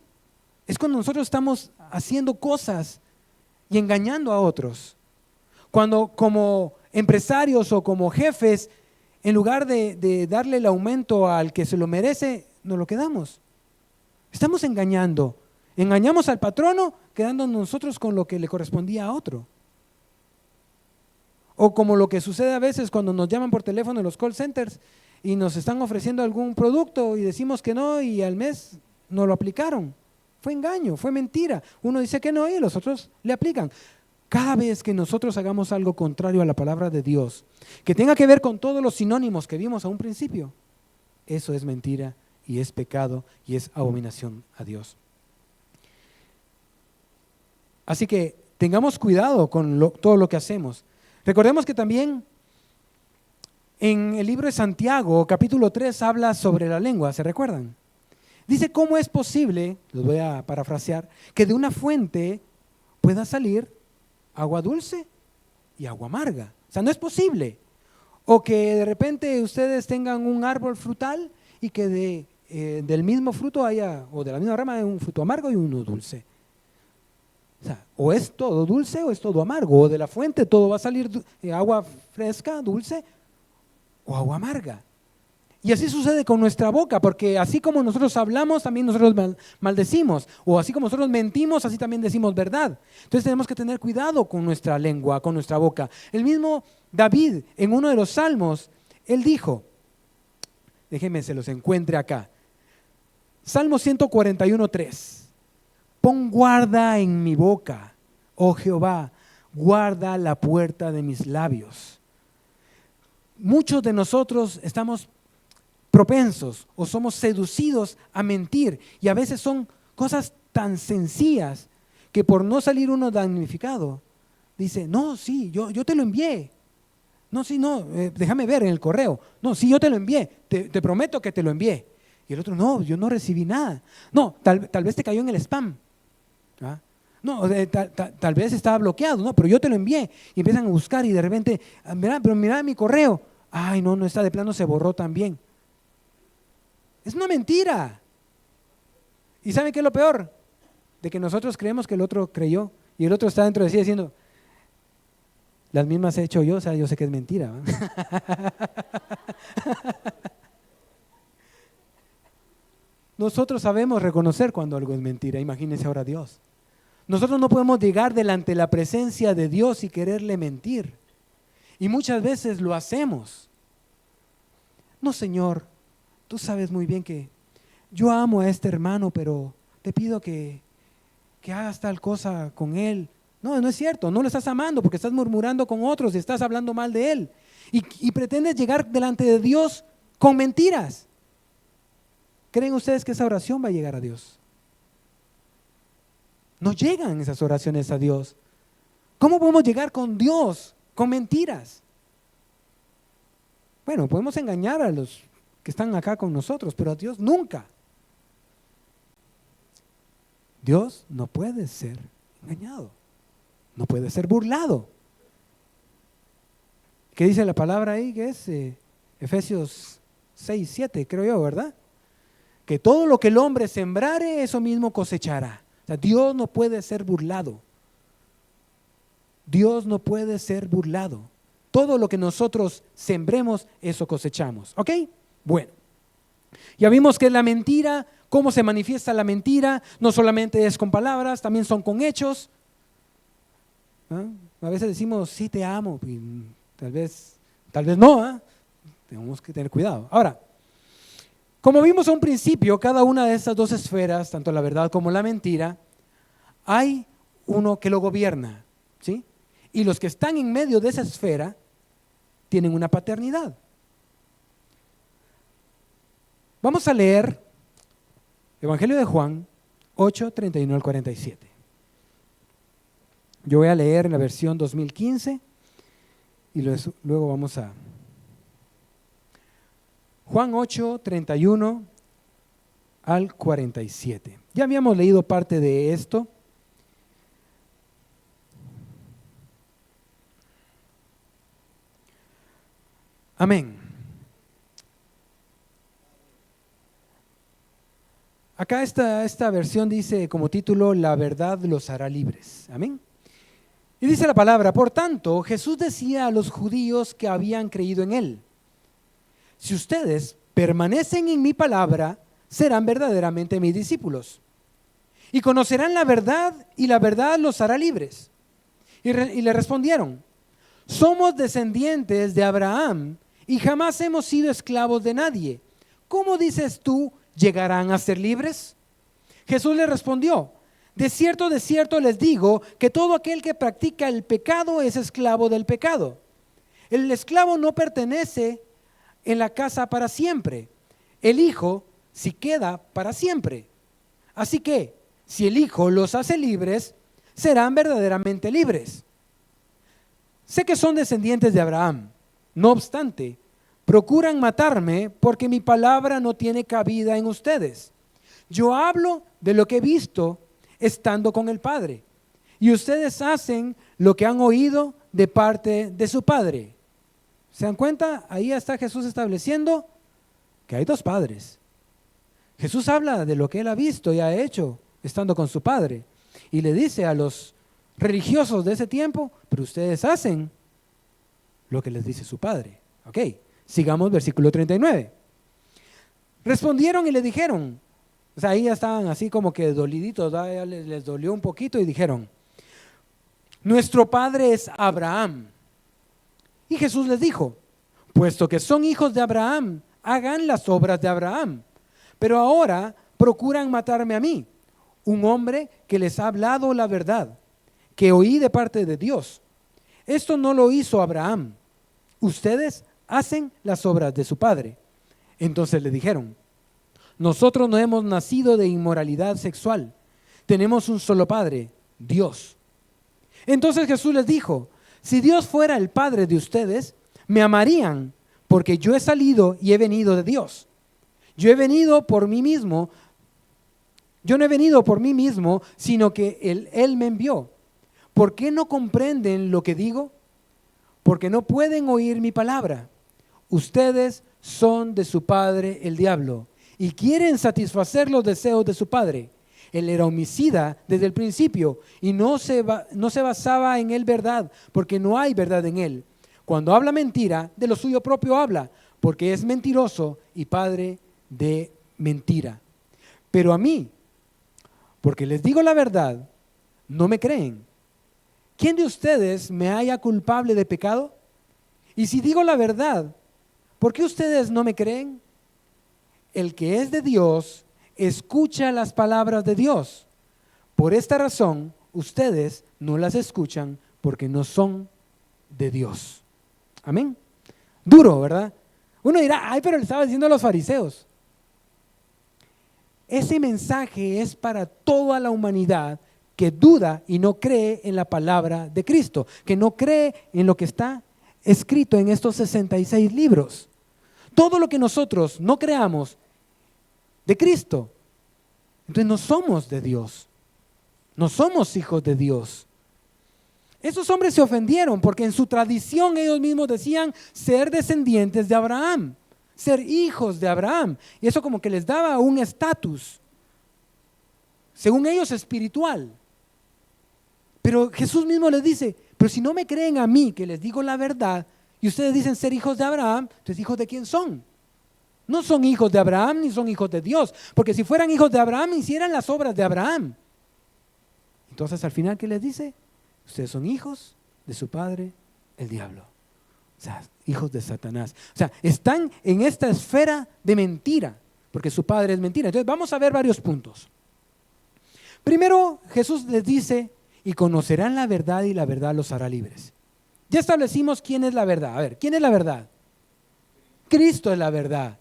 Es cuando nosotros estamos haciendo cosas y engañando a otros. Cuando como empresarios o como jefes, en lugar de darle el aumento al que se lo merece, nos lo quedamos. Estamos engañando. Engañamos al patrono quedándonos nosotros con lo que le correspondía a otro. O como lo que sucede a veces cuando nos llaman por teléfono en los call centers y nos están ofreciendo algún producto y decimos que no y al mes nos lo aplicaron. Fue engaño, fue mentira. Uno dice que no y los otros le aplican. Cada vez que nosotros hagamos algo contrario a la palabra de Dios, que tenga que ver con todos los sinónimos que vimos a un principio, eso es mentira y es pecado y es abominación a Dios. Así que tengamos cuidado con todo lo que hacemos. Recordemos que también en el libro de Santiago, capítulo 3, habla sobre la lengua, ¿se recuerdan? Dice, ¿cómo es posible, los voy a parafrasear, que de una fuente pueda salir agua dulce y agua amarga? O sea, no es posible. O que de repente ustedes tengan un árbol frutal y que del mismo fruto haya, o de la misma rama, haya un fruto amargo y uno dulce. O sea, o es todo dulce o es todo amargo. O de la fuente todo va a salir agua fresca, dulce o agua amarga. Y así sucede con nuestra boca, porque así como nosotros hablamos, también nosotros maldecimos. O así como nosotros mentimos, así también decimos verdad. Entonces tenemos que tener cuidado con nuestra lengua, con nuestra boca. El mismo David, en uno de los salmos, él dijo, déjenme se los encuentre acá. Salmo 141:3. Pon guarda en mi boca, oh Jehová, guarda la puerta de mis labios. Muchos de nosotros estamos propensos o somos seducidos a mentir y a veces son cosas tan sencillas que por no salir uno damnificado, dice, no, sí, yo te lo envié. No, sí, no, déjame ver en el correo. No, sí, yo te lo envié, te prometo que te lo envié. Y el otro, no, yo no recibí nada. No, tal vez te cayó en el spam. ¿Ah? No, tal vez estaba bloqueado, no, pero yo te lo envié. Y empiezan a buscar y de repente, mira mi correo. Ay, no está, de plano se borró también. Es una mentira. ¿Y saben qué es lo peor? De que nosotros creemos que el otro creyó y el otro está dentro de sí diciendo, las mismas he hecho yo, o sea, yo sé que es mentira. Nosotros sabemos reconocer cuando algo es mentira, imagínense ahora Dios. Nosotros no podemos llegar delante de la presencia de Dios y quererle mentir. Y muchas veces lo hacemos. No, Señor, tú sabes muy bien que yo amo a este hermano, pero te pido que hagas tal cosa con él. No, no es cierto, no lo estás amando porque estás murmurando con otros y estás hablando mal de él. Y pretendes llegar delante de Dios con mentiras. ¿Creen ustedes que esa oración va a llegar a Dios? No llegan esas oraciones a Dios. ¿Cómo podemos llegar con Dios con mentiras? Bueno, podemos engañar a los que están acá con nosotros, pero a Dios nunca. Dios no puede ser engañado, no puede ser burlado. ¿Qué dice la palabra ahí? Que es Efesios 6:7, creo yo, ¿verdad? Que todo lo que el hombre sembrare, eso mismo cosechará. O sea, Dios no puede ser burlado. Dios no puede ser burlado. Todo lo que nosotros sembremos, eso cosechamos. ¿Ok? Bueno, ya vimos que la mentira, cómo se manifiesta la mentira, no solamente es con palabras, también son con hechos. A veces decimos, sí te amo, y tal vez no. Tenemos que tener cuidado. Ahora, como vimos a un principio, cada una de estas dos esferas, tanto la verdad como la mentira, hay uno que lo gobierna, ¿sí? Y los que están en medio de esa esfera tienen una paternidad. Vamos a leer Evangelio de Juan 8:31 al 47. Yo voy a leer en la versión 2015 y luego vamos a Juan 8, 31 al 47. Ya habíamos leído parte de esto. Amén. Acá esta versión dice como título, la verdad los hará libres. Amén. Y dice la palabra, por tanto, Jesús decía a los judíos que habían creído en él, si ustedes permanecen en mi palabra, serán verdaderamente mis discípulos. Y conocerán la verdad, y la verdad los hará libres. Y le respondieron, somos descendientes de Abraham, y jamás hemos sido esclavos de nadie. ¿Cómo dices tú, llegarán a ser libres? Jesús le respondió, de cierto les digo, que todo aquel que practica el pecado es esclavo del pecado. El esclavo no pertenece en la casa para siempre. El Hijo sí queda para siempre. Así que, si el Hijo los hace libres, serán verdaderamente libres. Sé que son descendientes de Abraham. No obstante, procuran matarme porque mi palabra no tiene cabida en ustedes. Yo hablo de lo que he visto estando con el Padre, y ustedes hacen lo que han oído de parte de su Padre. ¿Se dan cuenta? Ahí está Jesús estableciendo que hay dos padres. Jesús habla de lo que él ha visto y ha hecho estando con su Padre, y le dice a los religiosos de ese tiempo, pero ustedes hacen lo que les dice su Padre. Ok, sigamos versículo 39. Respondieron y le dijeron, o sea, ahí ya estaban así como que doliditos, ya les dolió un poquito y dijeron, nuestro padre es Abraham. Y Jesús les dijo, puesto que son hijos de Abraham, hagan las obras de Abraham. Pero ahora procuran matarme a mí, un hombre que les ha hablado la verdad, que oí de parte de Dios. Esto no lo hizo Abraham. Ustedes hacen las obras de su padre. Entonces le dijeron, nosotros no hemos nacido de inmoralidad sexual. Tenemos un solo Padre, Dios. Entonces Jesús les dijo, si Dios fuera el Padre de ustedes, me amarían, porque yo he salido y he venido de Dios. Yo no he venido por mí mismo, sino que Él me envió. ¿Por qué no comprenden lo que digo? Porque no pueden oír mi palabra. Ustedes son de su padre el diablo y quieren satisfacer los deseos de su padre. Él era homicida desde el principio y no se basaba en él verdad, porque no hay verdad en él. Cuando habla mentira, de lo suyo propio habla, porque es mentiroso y padre de mentira. Pero a mí, porque les digo la verdad, no me creen. ¿Quién de ustedes me halla culpable de pecado? Y si digo la verdad, ¿por qué ustedes no me creen? El que es de Dios escucha las palabras de Dios. Por esta razón, ustedes no las escuchan porque no son de Dios. Amén. Duro, ¿verdad? Uno dirá, ay, pero le estaba diciendo a los fariseos. Ese mensaje es para toda la humanidad que duda y no cree en la palabra de Cristo, que no cree en lo que está escrito en estos 66 libros. Todo lo que nosotros no creamos de Cristo, entonces no somos de Dios, no somos hijos de Dios. Esos hombres se ofendieron porque en su tradición ellos mismos decían ser descendientes de Abraham, ser hijos de Abraham, y eso como que les daba un estatus, según ellos espiritual. Pero Jesús mismo les dice, pero si no me creen a mí que les digo la verdad y ustedes dicen ser hijos de Abraham, entonces hijos de quién son. No son hijos de Abraham ni son hijos de Dios, porque si fueran hijos de Abraham hicieran las obras de Abraham. Entonces al final, ¿qué les dice? Ustedes son hijos de su padre, el diablo. O sea, hijos de Satanás. O sea, están en esta esfera de mentira, porque su padre es mentira. Entonces vamos a ver varios puntos. Primero, Jesús les dice, y conocerán la verdad y la verdad los hará libres. Ya establecimos quién es la verdad. A ver, ¿quién es la verdad? Cristo es la verdad.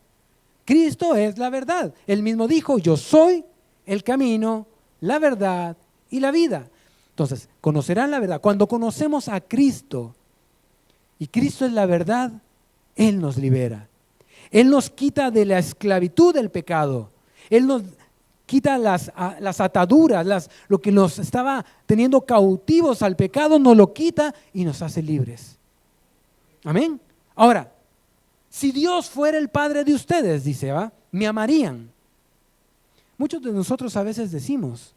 Cristo es la verdad. Él mismo dijo, yo soy el camino, la verdad y la vida. Entonces, conocerán la verdad. Cuando conocemos a Cristo, y Cristo es la verdad, Él nos libera. Él nos quita de la esclavitud del pecado. Él nos quita las ataduras, lo que nos estaba teniendo cautivos al pecado, nos lo quita y nos hace libres. Amén. Ahora, si Dios fuera el Padre de ustedes, dice, me amarían. Muchos de nosotros a veces decimos,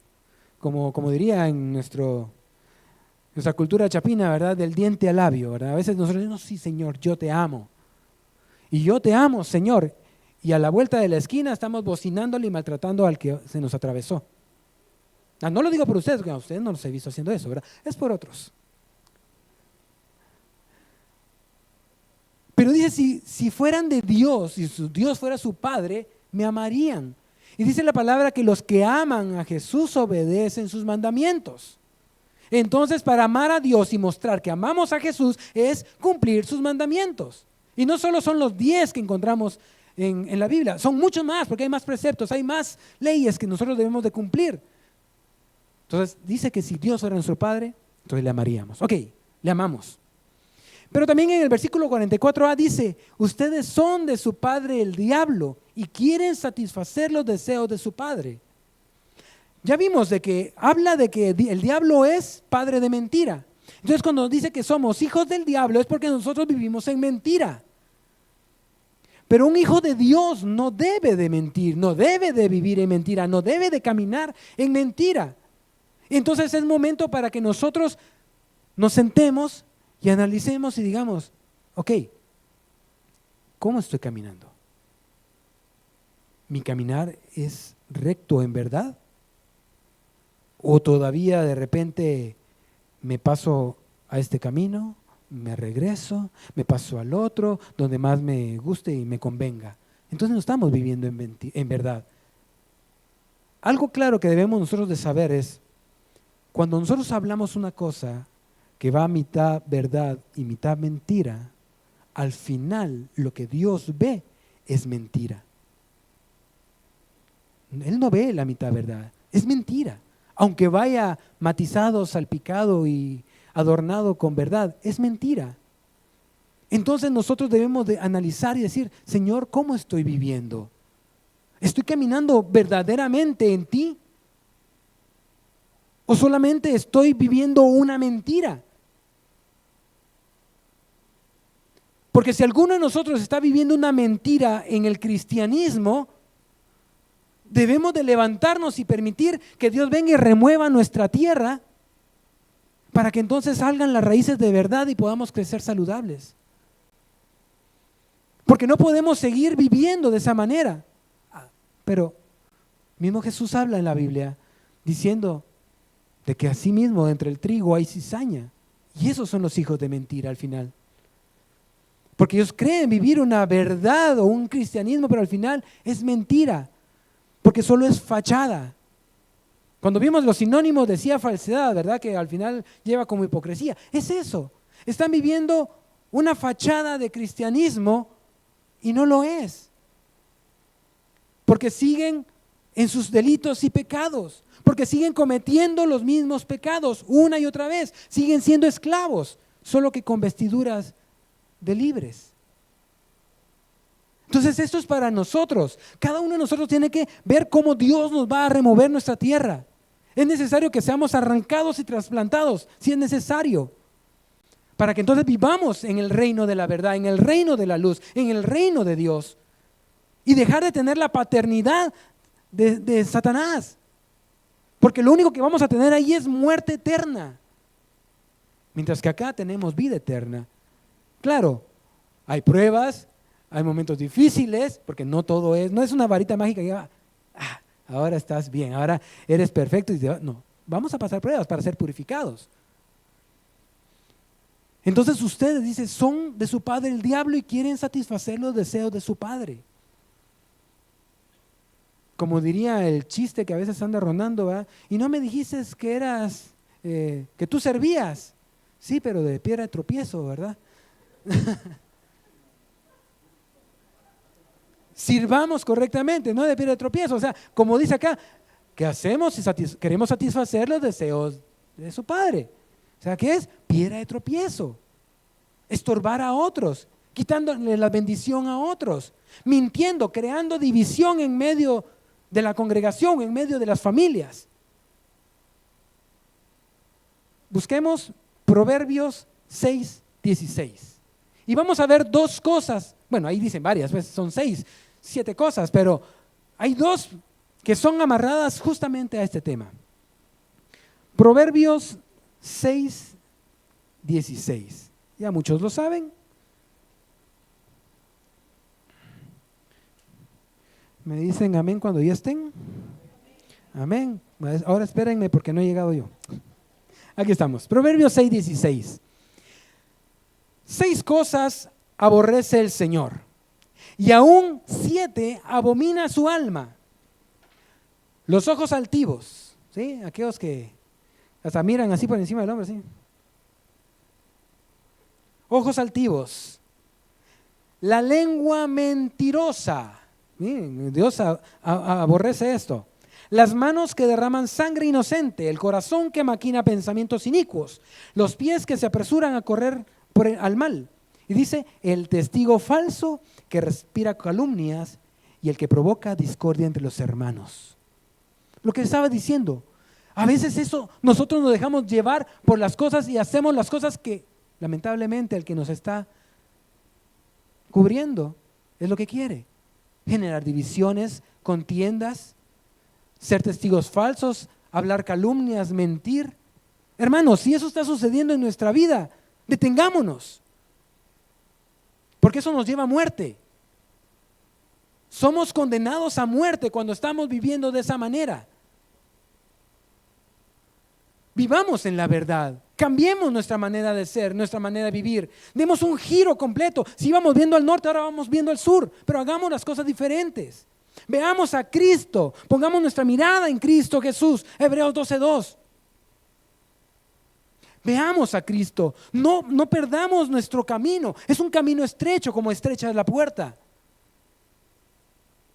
como diría en nuestra cultura chapina, ¿verdad? Del diente al labio, ¿verdad? A veces nosotros decimos, sí, Señor, yo te amo. Y yo te amo, Señor. Y a la vuelta de la esquina estamos bocinándole y maltratando al que se nos atravesó. No lo digo por ustedes, porque a ustedes no los he visto haciendo eso, ¿verdad? Es por otros. Pero dice, si fueran de Dios, si Dios fuera su Padre, me amarían. Y dice la palabra que los que aman a Jesús obedecen sus mandamientos. Entonces, para amar a Dios y mostrar que amamos a Jesús es cumplir sus mandamientos. Y no solo son los 10 que encontramos en la Biblia, son muchos más, porque hay más preceptos, hay más leyes que nosotros debemos de cumplir. Entonces, dice que si Dios fuera nuestro Padre, entonces le amaríamos. Ok, le amamos. Pero también en el versículo 44a dice, ustedes son de su padre el diablo y quieren satisfacer los deseos de su padre. Ya vimos de que habla de que el diablo es padre de mentira. Entonces cuando nos dice que somos hijos del diablo es porque nosotros vivimos en mentira. Pero un hijo de Dios no debe de mentir, no debe de vivir en mentira, no debe de caminar en mentira. Entonces es momento para que nosotros nos sentemos y analicemos y digamos, ok, ¿cómo estoy caminando? ¿Mi caminar es recto en verdad? ¿O todavía de repente me paso a este camino, me regreso, me paso al otro, donde más me guste y me convenga? Entonces no estamos viviendo en verdad. Algo claro que debemos nosotros de saber es, cuando nosotros hablamos una cosa que va a mitad verdad y mitad mentira, al final lo que Dios ve es mentira. Él no ve la mitad verdad, es mentira. Aunque vaya matizado, salpicado y adornado con verdad, es mentira. Entonces nosotros debemos de analizar y decir, Señor, ¿cómo estoy viviendo? ¿Estoy caminando verdaderamente en ti? ¿O solamente estoy viviendo una mentira? Porque si alguno de nosotros está viviendo una mentira en el cristianismo, debemos de levantarnos y permitir que Dios venga y remueva nuestra tierra para que entonces salgan las raíces de verdad y podamos crecer saludables. Porque no podemos seguir viviendo de esa manera. Pero mismo Jesús habla en la Biblia diciendo de que así mismo entre el trigo hay cizaña. Y esos son los hijos de mentira al final. Porque ellos creen vivir una verdad o un cristianismo, pero al final es mentira. Porque solo es fachada. Cuando vimos los sinónimos decía falsedad, ¿verdad? Que al final lleva como hipocresía. Es eso. Están viviendo una fachada de cristianismo y no lo es. Porque siguen en sus delitos y pecados. Porque siguen cometiendo los mismos pecados una y otra vez. Siguen siendo esclavos, solo que con vestiduras de libres. Entonces esto es para nosotros. Cada uno de nosotros tiene que ver cómo Dios nos va a remover nuestra tierra. Es necesario que seamos arrancados y trasplantados, si es necesario, para que entonces vivamos en el reino de la verdad, en el reino de la luz, en el reino de Dios, y dejar de tener la paternidad de Satanás, porque lo único que vamos a tener ahí es muerte eterna, mientras que acá tenemos vida eterna. Claro, hay pruebas, hay momentos difíciles, porque no todo no es una varita mágica que ahora estás bien, ahora eres perfecto. No, vamos a pasar pruebas para ser purificados. Entonces ustedes, dice, son de su padre el diablo y quieren satisfacer los deseos de su padre. Como diría el chiste que a veces anda rondando, ¿verdad? Y no me dijiste que eras, que tú servías. Sí, pero de piedra de tropiezo, ¿verdad? Sirvamos correctamente, no de piedra de tropiezo. O sea, como dice acá, ¿qué hacemos? Queremos satisfacer los deseos de su padre. O sea, ¿qué es? Piedra de tropiezo. estorbar a otros, quitándole la bendición a otros, mintiendo, creando división en medio de la congregación, en medio de las familias. Busquemos Proverbios 6:16. Y vamos a ver dos cosas. Bueno, ahí dicen varias, pues son 6, 7 cosas, pero hay dos que son amarradas justamente a este tema. Proverbios 6:16. Ya muchos lo saben. ¿Me dicen amén cuando ya estén? Amén. Ahora espérenme porque no he llegado yo. Aquí estamos. Proverbios 6:16. 6 cosas aborrece el Señor, y aún 7 abomina su alma. Los ojos altivos, ¿sí? Aquellos que hasta miran así por encima del hombro, ¿sí? Ojos altivos. La lengua mentirosa. Miren, Dios aborrece esto. Las manos que derraman sangre inocente, el corazón que maquina pensamientos inicuos, los pies que se apresuran a correr al mal. Y dice, el testigo falso que respira calumnias y el que provoca discordia entre los hermanos. Lo que estaba diciendo, a veces eso nosotros nos dejamos llevar por las cosas y hacemos las cosas que lamentablemente el que nos está cubriendo es lo que quiere. Generar divisiones, contiendas, ser testigos falsos, hablar calumnias, mentir. Hermanos, si eso está sucediendo en nuestra vida, detengámonos, porque eso nos lleva a muerte. Somos condenados a muerte cuando estamos viviendo de esa manera. Vivamos en la verdad, cambiemos nuestra manera de ser, nuestra manera de vivir, demos un giro completo. Si íbamos viendo al norte, ahora vamos viendo al sur, pero hagamos las cosas diferentes. Veamos a Cristo, pongamos nuestra mirada en Cristo Jesús, Hebreos 12:2. Veamos a Cristo, no perdamos nuestro camino. Es un camino estrecho, como estrecha es la puerta.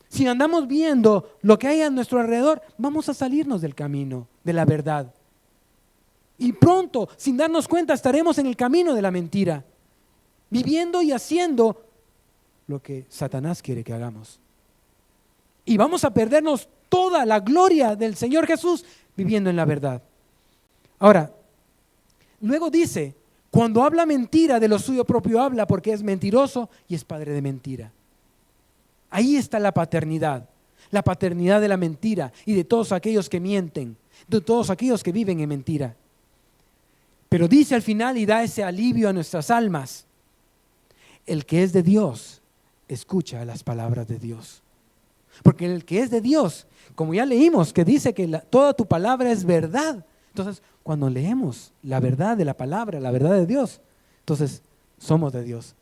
Si andamos viendo lo que hay a nuestro alrededor, vamos a salirnos del camino, de la verdad. Y pronto, sin darnos cuenta, estaremos en el camino de la mentira, viviendo y haciendo lo que Satanás quiere que hagamos. Y vamos a perdernos toda la gloria del Señor Jesús viviendo en la verdad. Ahora, luego dice, cuando habla mentira, de lo suyo propio habla, porque es mentiroso y es padre de mentira. Ahí está la paternidad de la mentira y de todos aquellos que mienten, de todos aquellos que viven en mentira. Pero dice al final y da ese alivio a nuestras almas: el que es de Dios escucha las palabras de Dios. Porque el que es de Dios, como ya leímos, que dice que toda tu palabra es verdad. Entonces, cuando leemos la verdad de la palabra, la verdad de Dios, entonces somos de Dios,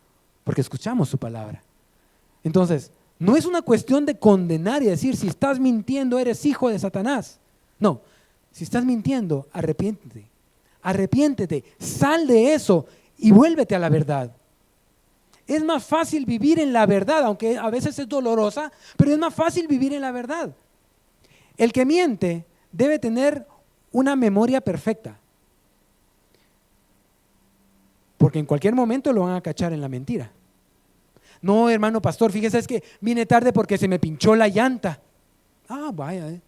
porque escuchamos su palabra. Entonces, no es una cuestión de condenar y decir, si estás mintiendo eres hijo de Satanás. No, si estás mintiendo, arrepiéntete, sal de eso y vuélvete a la verdad. Es más fácil vivir en la verdad, aunque a veces es dolorosa, pero es más fácil vivir en la verdad. El que miente debe tener una memoria perfecta, porque en cualquier momento lo van a cachar en la mentira. No, hermano pastor, fíjese, es que vine tarde porque se me pinchó la llanta. Ah, vaya,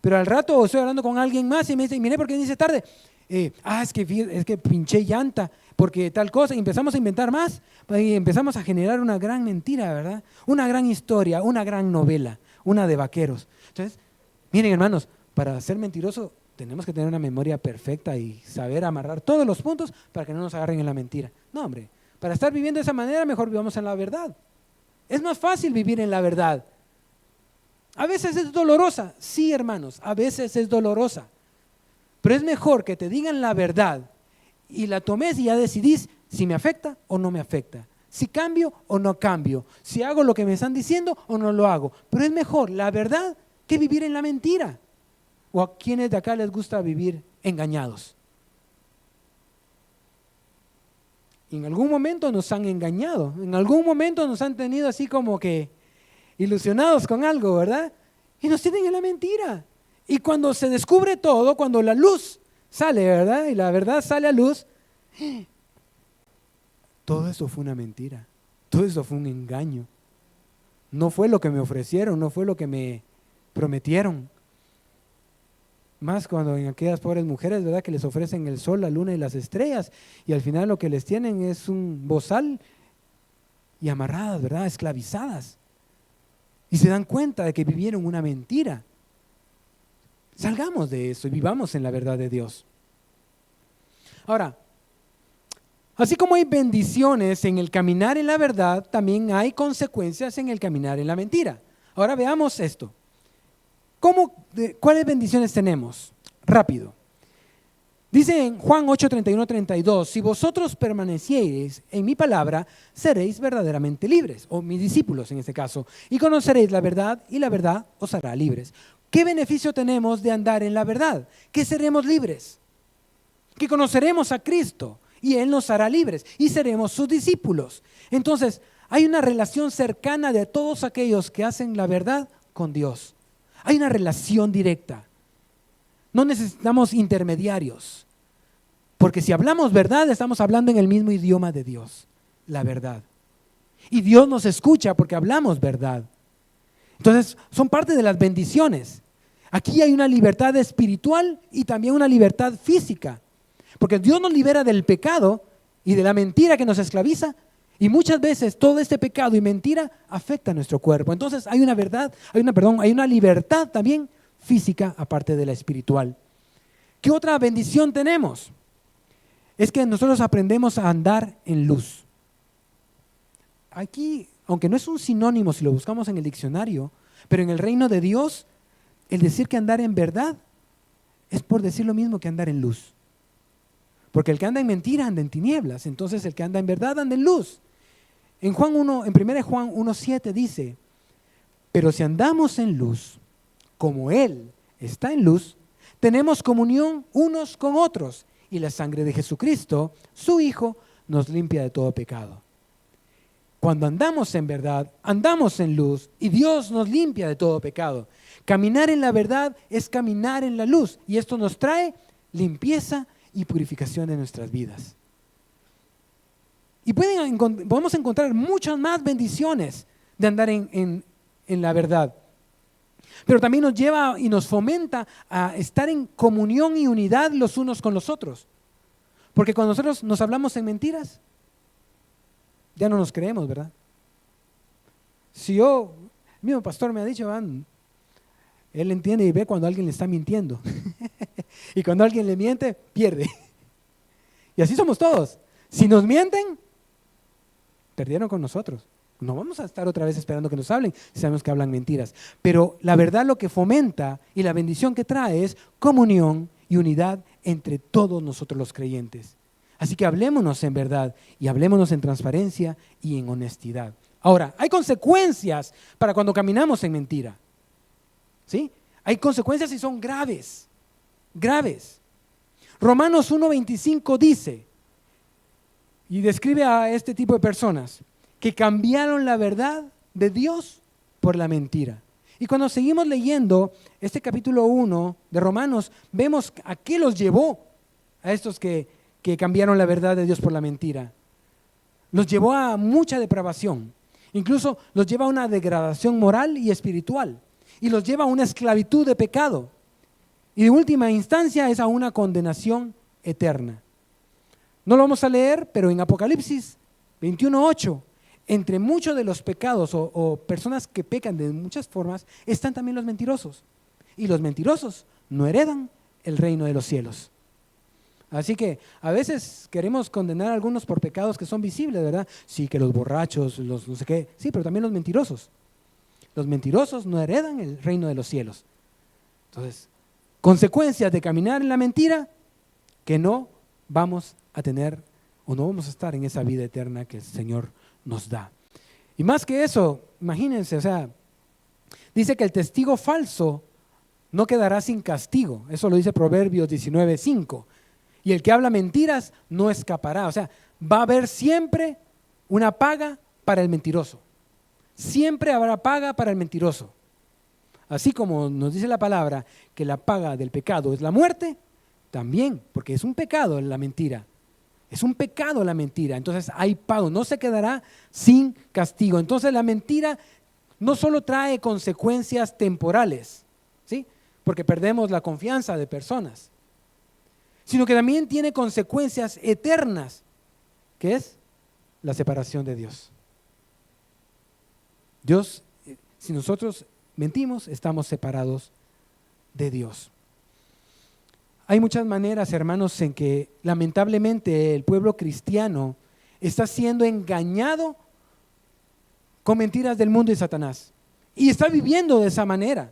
pero al rato estoy hablando con alguien más y me dice, mire, ¿por qué dice tarde? Es que pinché llanta porque tal cosa, y empezamos a inventar más y empezamos a generar una gran mentira, ¿verdad? Una gran historia, una gran novela, una de vaqueros. Entonces, miren, hermanos, para ser mentiroso tenemos que tener una memoria perfecta y saber amarrar todos los puntos para que no nos agarren en la mentira. No, hombre, para estar viviendo de esa manera mejor vivamos en la verdad. Es más fácil vivir en la verdad. A veces es dolorosa, sí, hermanos, a veces es dolorosa. Pero es mejor que te digan la verdad y la tomes y ya decidís si me afecta o no me afecta, si cambio o no cambio, si hago lo que me están diciendo o no lo hago. Pero es mejor la verdad que vivir en la mentira. ¿O a quienes de acá les gusta vivir engañados? Y en algún momento nos han engañado, en algún momento nos han tenido así como que ilusionados con algo, ¿verdad? Y nos tienen en la mentira. Y cuando se descubre todo, cuando la luz sale, ¿verdad? Y la verdad sale a luz, todo eso fue una mentira, todo eso fue un engaño. No fue lo que me ofrecieron, no fue lo que me prometieron. Más cuando en aquellas pobres mujeres, ¿verdad?, que les ofrecen el sol, la luna y las estrellas, y al final lo que les tienen es un bozal y amarradas, ¿verdad?, esclavizadas. Y se dan cuenta de que vivieron una mentira. Salgamos de eso y vivamos en la verdad de Dios. Ahora, así como hay bendiciones en el caminar en la verdad, también hay consecuencias en el caminar en la mentira. Ahora veamos esto. ¿Cuáles bendiciones tenemos? Rápido. Dice en Juan 8:31-32, si vosotros permaneciereis en mi palabra, seréis verdaderamente libres, o mis discípulos en este caso, y conoceréis la verdad, y la verdad os hará libres. ¿Qué beneficio tenemos de andar en la verdad? Que seremos libres, que conoceremos a Cristo, y Él nos hará libres, y seremos sus discípulos. Entonces, hay una relación cercana de todos aquellos que hacen la verdad con Dios. Hay una relación directa. No necesitamos intermediarios, porque si hablamos verdad, estamos hablando en el mismo idioma de Dios, la verdad. Y Dios nos escucha porque hablamos verdad. Entonces, son parte de las bendiciones. Aquí hay una libertad espiritual y también una libertad física, porque Dios nos libera del pecado y de la mentira que nos esclaviza, y muchas veces todo este pecado y mentira afecta a nuestro cuerpo. Entonces hay una libertad también física aparte de la espiritual. ¿Qué otra bendición tenemos? Es que nosotros aprendemos a andar en luz. Aquí, aunque no es un sinónimo si lo buscamos en el diccionario, pero en el reino de Dios, el decir que andar en verdad es por decir lo mismo que andar en luz. Porque el que anda en mentira anda en tinieblas, entonces el que anda en verdad anda en luz. En 1 Juan 1:7 dice, pero si andamos en luz, como Él está en luz, tenemos comunión unos con otros, y la sangre de Jesucristo, su Hijo, nos limpia de todo pecado. Cuando andamos en verdad, andamos en luz, y Dios nos limpia de todo pecado. Caminar en la verdad es caminar en la luz, y esto nos trae limpieza y purificación de nuestras vidas. Y podemos encontrar muchas más bendiciones de andar en la verdad. Pero también nos lleva y nos fomenta a estar en comunión y unidad los unos con los otros. Porque cuando nosotros nos hablamos en mentiras, ya no nos creemos, ¿verdad? Si el mismo pastor me ha dicho, él entiende y ve cuando alguien le está mintiendo. Y cuando alguien le miente, pierde. Y así somos todos. Si nos mienten, perdieron con nosotros. No vamos a estar otra vez esperando que nos hablen si sabemos que hablan mentiras. Pero la verdad lo que fomenta y la bendición que trae es comunión y unidad entre todos nosotros los creyentes. Así que hablémonos en verdad y hablémonos en transparencia y en honestidad. Ahora, hay consecuencias para cuando caminamos en mentira. ¿Sí? Hay consecuencias y son graves. Graves. Romanos 1:25 dice, y describe a este tipo de personas que cambiaron la verdad de Dios por la mentira. Y cuando seguimos leyendo este capítulo 1 de Romanos, vemos a qué los llevó a estos que cambiaron la verdad de Dios por la mentira. Los llevó a mucha depravación. Incluso los lleva a una degradación moral y espiritual. Y los lleva a una esclavitud de pecado. Y de última instancia es a una condenación eterna. No lo vamos a leer, pero en Apocalipsis 21:8, entre muchos de los pecados o personas que pecan de muchas formas, están también los mentirosos. Y los mentirosos no heredan el reino de los cielos. Así que a veces queremos condenar a algunos por pecados que son visibles, ¿verdad? Sí, que los borrachos, los no sé qué. Sí, pero también los mentirosos. Los mentirosos no heredan el reino de los cielos. Entonces, consecuencias de caminar en la mentira, que no vamos a tener o no vamos a estar en esa vida eterna que el Señor nos da. Y más que eso, imagínense, dice que el testigo falso no quedará sin castigo. Eso lo dice Proverbios 19:5. Y el que habla mentiras no escapará. Va a haber siempre una paga para el mentiroso. Siempre habrá paga para el mentiroso. Así como nos dice la palabra que la paga del pecado es la muerte, también, porque es un pecado la mentira, Es un pecado la mentira, entonces hay pago, no se quedará sin castigo. Entonces la mentira no solo trae consecuencias temporales, ¿sí? Porque perdemos la confianza de personas, sino que también tiene consecuencias eternas, que es la separación de Dios. Dios, si nosotros mentimos, estamos separados de Dios. Hay muchas maneras, hermanos, en que lamentablemente el pueblo cristiano está siendo engañado con mentiras del mundo y Satanás. Y está viviendo de esa manera.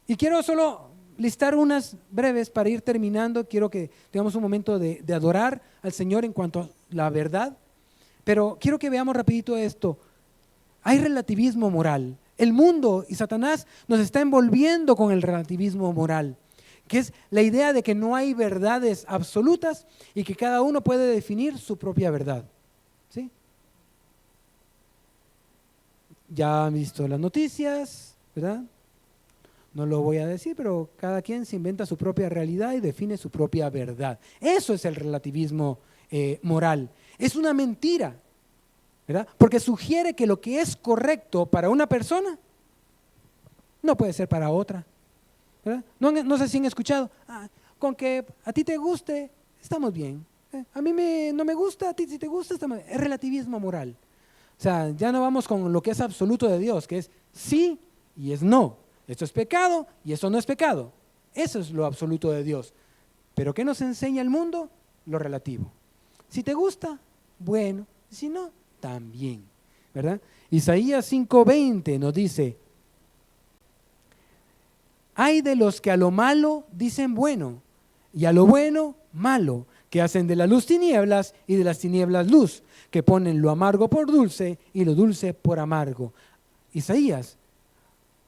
Y quiero solo listar unas breves para ir terminando. Quiero que tengamos un momento de adorar al Señor en cuanto a la verdad. Pero quiero que veamos rapidito esto. Hay relativismo moral. El mundo y Satanás nos está envolviendo con el relativismo moral, que es la idea de que no hay verdades absolutas y que cada uno puede definir su propia verdad. ¿Sí? Ya han visto las noticias, ¿verdad? No lo voy a decir, pero cada quien se inventa su propia realidad y define su propia verdad. Eso es el relativismo moral. Es una mentira, ¿verdad? Porque sugiere que lo que es correcto para una persona no puede ser para otra, ¿verdad? No sé si han escuchado, con que a ti te guste, estamos bien. A mí no me gusta, a ti si te gusta, estamos bien. Es relativismo moral. O sea, ya no vamos con lo que es absoluto de Dios, que es sí y es no. Esto es pecado y esto no es pecado. Eso es lo absoluto de Dios. Pero ¿qué nos enseña el mundo? Lo relativo. Si te gusta, bueno. Si no, también, ¿verdad? Isaías 5:20 nos dice: hay de los que a lo malo dicen bueno y a lo bueno malo, que hacen de la luz tinieblas y de las tinieblas luz, que ponen lo amargo por dulce y lo dulce por amargo. Isaías,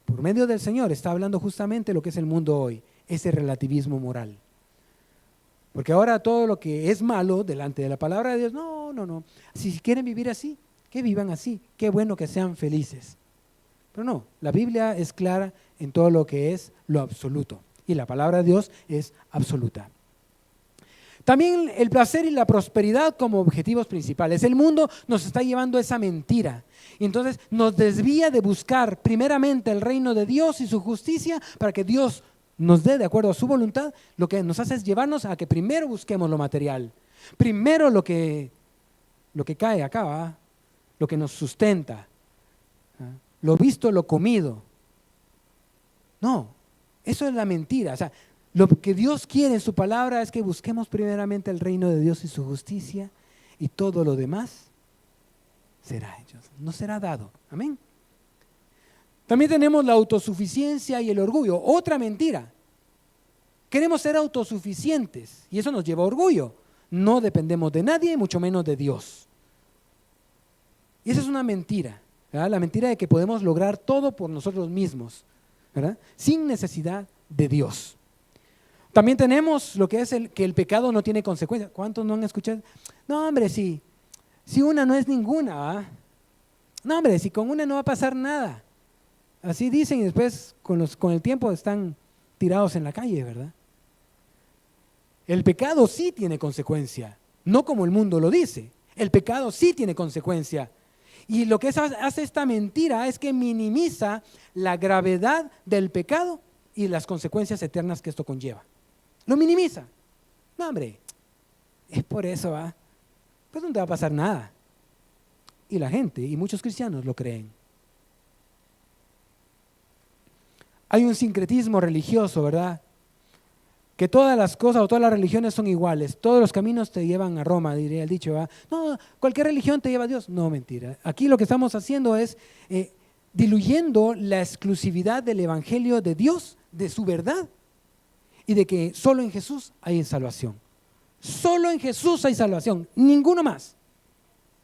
por medio del Señor, está hablando justamente lo que es el mundo hoy, ese relativismo moral. Porque ahora todo lo que es malo delante de la palabra de Dios, no. Si quieren vivir así, que vivan así, qué bueno que sean felices. Pero no, la Biblia es clara en todo lo que es lo absoluto y la palabra de Dios es absoluta. También el placer y la prosperidad como objetivos principales. El mundo nos está llevando a esa mentira y entonces nos desvía de buscar primeramente el reino de Dios y su justicia para que Dios nos dé de acuerdo a su voluntad. Lo que nos hace es llevarnos a que primero busquemos lo material, primero lo que cae acá, ¿va? Lo que nos sustenta, lo visto, lo comido. No, eso es la mentira. O sea, lo que Dios quiere en su palabra es que busquemos primeramente el reino de Dios y su justicia y todo lo demás será hecho, no será dado. Amén. También tenemos la autosuficiencia y el orgullo, otra mentira. Queremos ser autosuficientes y eso nos lleva a orgullo. No dependemos de nadie, mucho menos de Dios. Y esa es una mentira, ¿verdad? La mentira de que podemos lograr todo por nosotros mismos, ¿verdad? Sin necesidad de Dios. También tenemos lo que es que el pecado no tiene consecuencias. ¿Cuántos no han escuchado? No, hombre, si una no es ninguna, ¿va? No, hombre, si con una no va a pasar nada. Así dicen y después con el tiempo están tirados en la calle, ¿verdad? El pecado sí tiene consecuencia, no como el mundo lo dice. El pecado sí tiene consecuencia. Y lo que hace esta mentira es que minimiza la gravedad del pecado y las consecuencias eternas que esto conlleva. Lo minimiza. No, hombre, es por eso, ¿va? Pues no te va a pasar nada. Y la gente, y muchos cristianos lo creen. Hay un sincretismo religioso, ¿verdad? Que todas las cosas o todas las religiones son iguales. Todos los caminos te llevan a Roma, diría el dicho, ¿verdad? No, cualquier religión te lleva a Dios. No, mentira. Aquí lo que estamos haciendo es diluyendo la exclusividad del evangelio de Dios, de su verdad, y de que solo en Jesús hay salvación. Solo en Jesús hay salvación, ninguno más.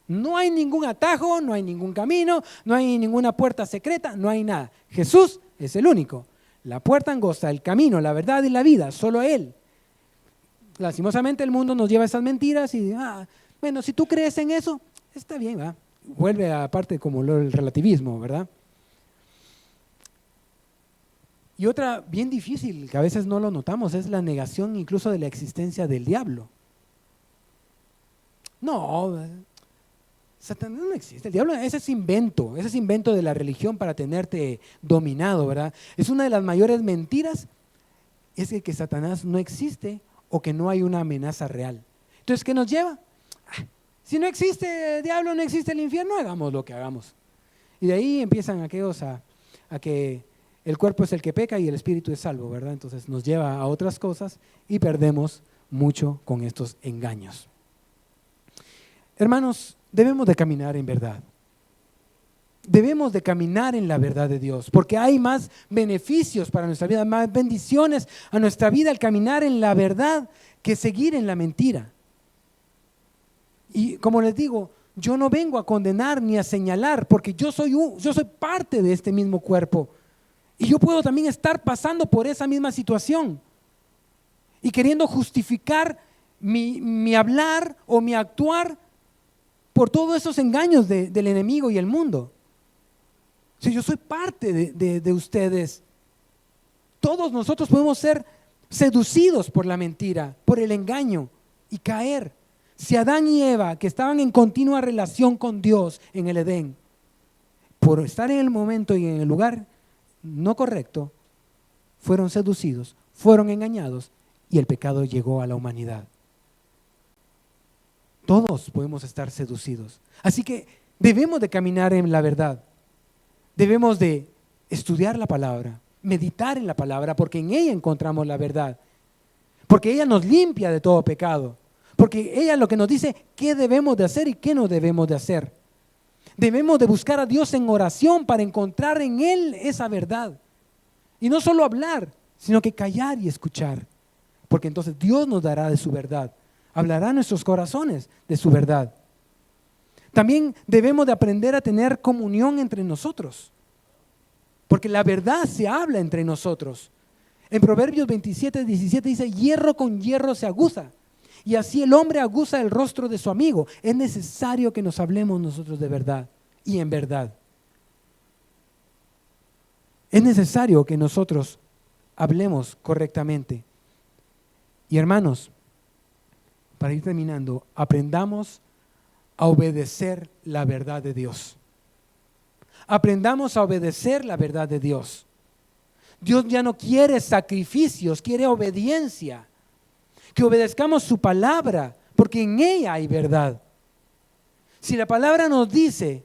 No hay ningún atajo, no hay ningún camino, no hay ninguna puerta secreta, no hay nada. Jesús es el único. La puerta angosta, el camino, la verdad y la vida, solo Él. Lastimosamente el mundo nos lleva a esas mentiras y, bueno, si tú crees en eso, está bien, ¿va? Vuelve aparte como el relativismo, ¿verdad? Y otra bien difícil, que a veces no lo notamos, es la negación incluso de la existencia del diablo. No, Satanás no existe. El diablo, ese es invento de la religión para tenerte dominado, ¿verdad? Es una de las mayores mentiras, es el que Satanás no existe o que no hay una amenaza real. Entonces, ¿qué nos lleva? Si no existe el diablo, no existe el infierno, hagamos lo que hagamos. Y de ahí empiezan aquellos a que el cuerpo es el que peca y el espíritu es salvo, ¿verdad? Entonces nos lleva a otras cosas y perdemos mucho con estos engaños. Hermanos, debemos de caminar en verdad. Debemos de caminar en la verdad de Dios, porque hay más beneficios para nuestra vida, más bendiciones a nuestra vida al caminar en la verdad que seguir en la mentira. Y como les digo, yo no vengo a condenar ni a señalar, porque yo soy parte de este mismo cuerpo. Y yo puedo también estar pasando por esa misma situación y queriendo justificar mi hablar o mi actuar por todos esos engaños del enemigo y el mundo. Si yo soy parte de ustedes, todos nosotros podemos ser seducidos por la mentira, por el engaño y caer. Si Adán y Eva, que estaban en continua relación con Dios en el Edén, por estar en el momento y en el lugar no correcto, fueron seducidos, fueron engañados y el pecado llegó a la humanidad. Todos podemos estar seducidos. Así que debemos de caminar en la verdad. Debemos de estudiar la palabra, meditar en la palabra, porque en ella encontramos la verdad. Porque ella nos limpia de todo pecado. Porque ella lo que nos dice qué debemos de hacer y qué no debemos de hacer. Debemos de buscar a Dios en oración para encontrar en Él esa verdad. Y no solo hablar, sino que callar y escuchar. Porque entonces Dios nos dará de su verdad. Hablará a nuestros corazones de su verdad. También debemos de aprender a tener comunión entre nosotros. Porque la verdad se habla entre nosotros. En Proverbios 27:17 dice, hierro con hierro se aguza. Y así el hombre aguza el rostro de su amigo. Es necesario que nos hablemos nosotros de verdad y en verdad. Es necesario que nosotros hablemos correctamente. Y hermanos, para ir terminando, aprendamos a obedecer la verdad de Dios. Aprendamos a obedecer la verdad de Dios. Dios ya no quiere sacrificios, quiere obediencia. Que obedezcamos su palabra, porque en ella hay verdad. Si la palabra nos dice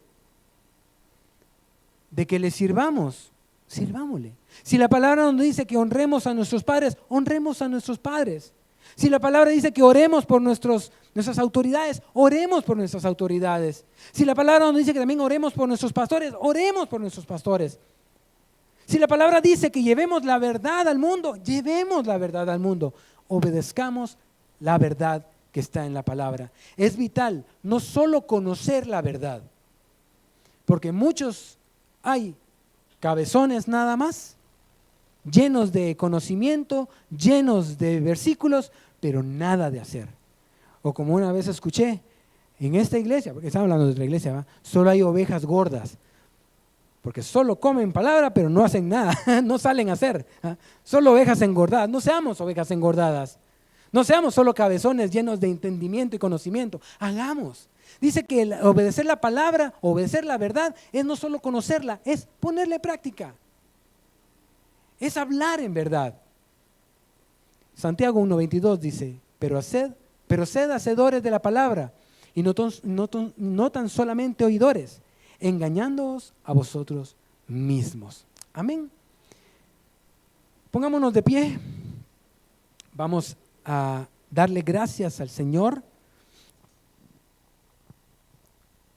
de que le sirvamos, sirvámosle. Si la palabra nos dice que honremos a nuestros padres, honremos a nuestros padres. Si la palabra dice que oremos por nuestras autoridades, oremos por nuestras autoridades. Si la palabra nos dice que también oremos por nuestros pastores, oremos por nuestros pastores. Si la palabra dice que llevemos la verdad al mundo, llevemos la verdad al mundo. Obedezcamos la verdad que está en la palabra. Es vital no solo conocer la verdad, porque muchos hay cabezones nada más, llenos de conocimiento, llenos de versículos, pero nada de hacer. O como una vez escuché, en esta iglesia, porque estamos hablando de otra iglesia, ¿va? Solo hay ovejas gordas, porque solo comen palabra, pero no hacen nada, no salen a hacer. Solo ovejas engordadas. No seamos ovejas engordadas. No seamos solo cabezones llenos de entendimiento y conocimiento. Hagamos. Dice que obedecer la palabra, obedecer la verdad, es no solo conocerla, es ponerle práctica. Es hablar en verdad. Santiago 1:22 dice, pero sed hacedores de la palabra y no tan solamente oidores, engañándoos a vosotros mismos. Amén. Pongámonos de pie. Vamos a darle gracias al Señor.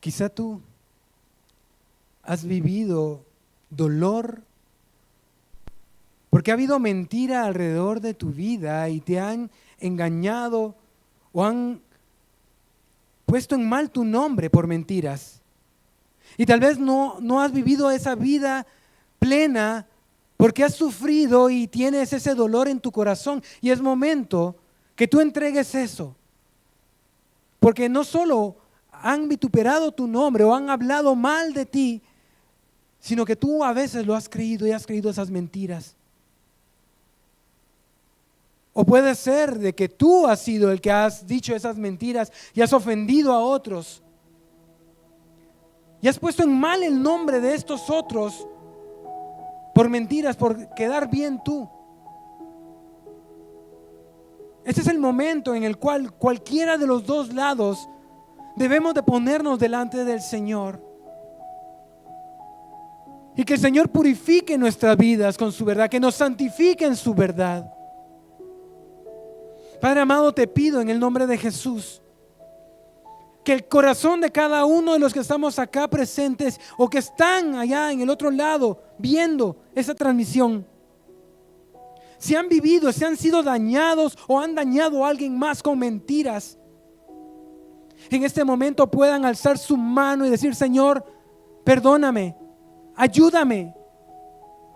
Quizá tú has vivido dolor porque ha habido mentira alrededor de tu vida y te han engañado o han puesto en mal tu nombre por mentiras. Y tal vez no has vivido esa vida plena porque has sufrido y tienes ese dolor en tu corazón. Y es momento que tú entregues eso. Porque no solo han vituperado tu nombre o han hablado mal de ti, sino que tú a veces lo has creído y has creído esas mentiras. O puede ser de que tú has sido el que has dicho esas mentiras y has ofendido a otros. Y has puesto en mal el nombre de estos otros por mentiras, por quedar bien tú. Este es el momento en el cual cualquiera de los dos lados debemos de ponernos delante del Señor. Y que el Señor purifique nuestras vidas con su verdad, que nos santifique en su verdad. Padre amado, te pido en el nombre de Jesús que el corazón de cada uno de los que estamos acá presentes o que están allá en el otro lado viendo esa transmisión, si han vivido, si han sido dañados o han dañado a alguien más con mentiras, en este momento puedan alzar su mano y decir: Señor, perdóname, ayúdame,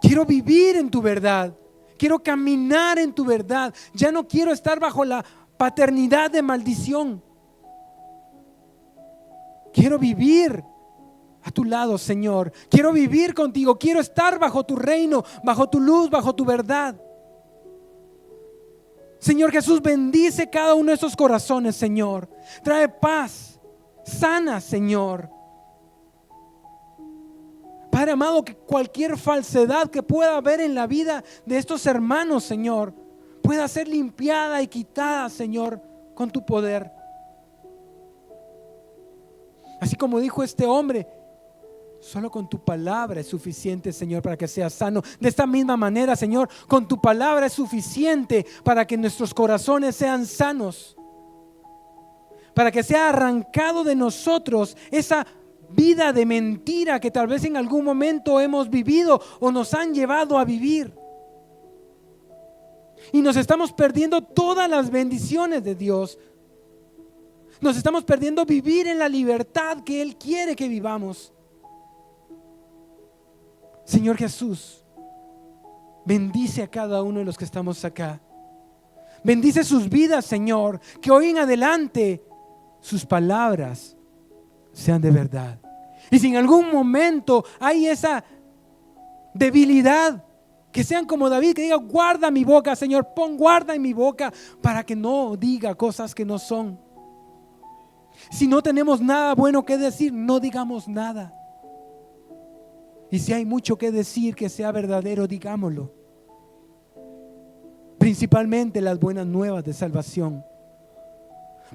quiero vivir en tu verdad. Quiero caminar en tu verdad. Ya no quiero estar bajo la paternidad de maldición. Quiero vivir a tu lado, Señor. Quiero vivir contigo. Quiero estar bajo tu reino, bajo tu luz, bajo tu verdad. Señor Jesús, bendice cada uno de esos corazones, Señor. Trae paz. Sana, Señor. Padre amado, que cualquier falsedad que pueda haber en la vida de estos hermanos, Señor, pueda ser limpiada y quitada, Señor, con tu poder. Así como dijo este hombre, solo con tu palabra es suficiente, Señor, para que seas sano. De esta misma manera, Señor, con tu palabra es suficiente para que nuestros corazones sean sanos, para que sea arrancado de nosotros esa vida de mentira que tal vez en algún momento hemos vivido o nos han llevado a vivir. Y nos estamos perdiendo todas las bendiciones de Dios. Nos estamos perdiendo vivir en la libertad que Él quiere que vivamos. Señor Jesús, bendice a cada uno de los que estamos acá. Bendice sus vidas, Señor, que hoy en adelante sus palabras sean de verdad. Y si en algún momento hay esa debilidad, que sean como David, que diga: guarda mi boca, Señor, pon guarda en mi boca para que no diga cosas que no son. Si no tenemos nada bueno que decir, no digamos nada. Y si hay mucho que decir que sea verdadero, digámoslo. Principalmente las buenas nuevas de salvación.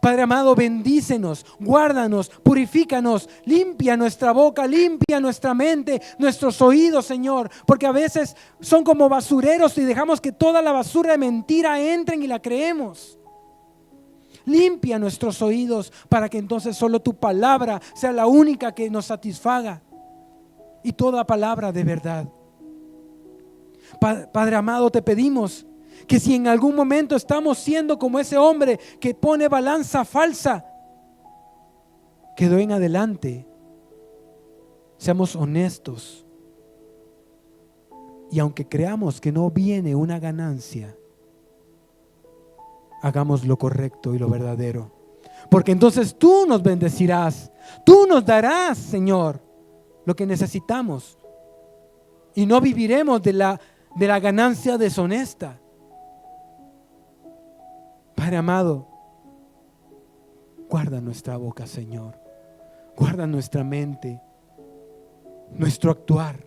Padre amado, bendícenos, guárdanos, purifícanos, limpia nuestra boca, limpia nuestra mente, nuestros oídos, Señor, porque a veces son como basureros y dejamos que toda la basura de mentira entren y la creemos. Limpia nuestros oídos para que entonces solo tu palabra sea la única que nos satisfaga, y toda palabra de verdad. Padre amado, te pedimos que si en algún momento estamos siendo como ese hombre que pone balanza falsa, que de hoy en adelante seamos honestos, y aunque creamos que no viene una ganancia, hagamos lo correcto y lo verdadero, porque entonces tú nos bendecirás, tú nos darás, Señor, lo que necesitamos, y no viviremos de la ganancia deshonesta. Padre amado, guarda nuestra boca, Señor, guarda nuestra mente, nuestro actuar.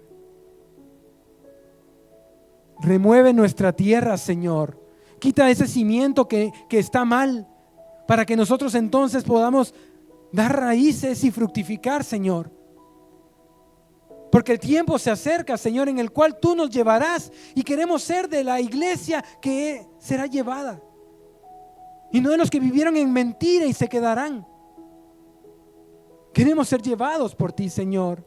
Remueve nuestra tierra, Señor. Quita ese cimiento que está mal, para que nosotros entonces podamos dar raíces y fructificar, Señor. Porque el tiempo se acerca, Señor, en el cual tú nos llevarás, y queremos ser de la iglesia que será llevada, y no de los que vivieron en mentira y se quedarán. Queremos ser llevados por ti, Señor.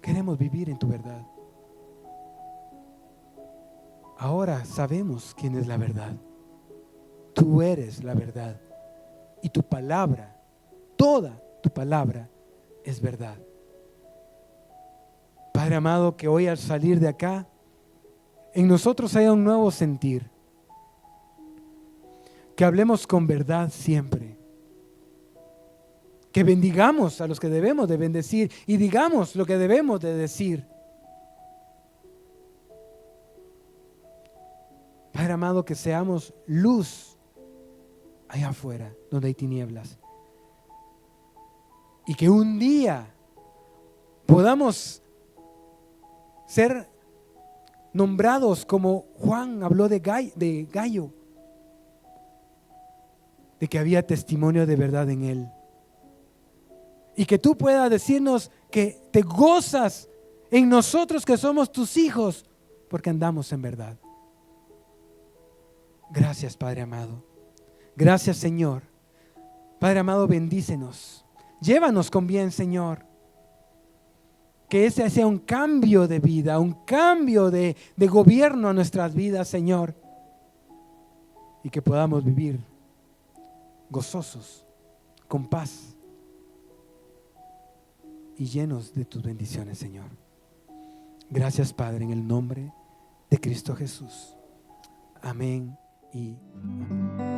Queremos vivir en tu verdad. Ahora sabemos quién es la verdad. Tú eres la verdad, y tu palabra, toda tu palabra es verdad. Padre amado, que hoy al salir de acá, en nosotros haya un nuevo sentir. Que hablemos con verdad siempre. Que bendigamos a los que debemos de bendecir y digamos lo que debemos de decir. Padre Padre amado, que seamos luz allá afuera donde hay tinieblas. Y que un día podamos ser nombrados como Juan habló de Gallo, de que había testimonio de verdad en él. Y que tú puedas decirnos que te gozas en nosotros que somos tus hijos, porque andamos en verdad. Gracias, Padre amado. Gracias, Señor. Padre amado, bendícenos. Llévanos con bien, Señor. Que ese sea un cambio de vida, un cambio de gobierno a nuestras vidas, Señor. Y que podamos vivir gozosos, con paz y llenos de tus bendiciones, Señor. Gracias, Padre, en el nombre de Cristo Jesús. Amén y amén.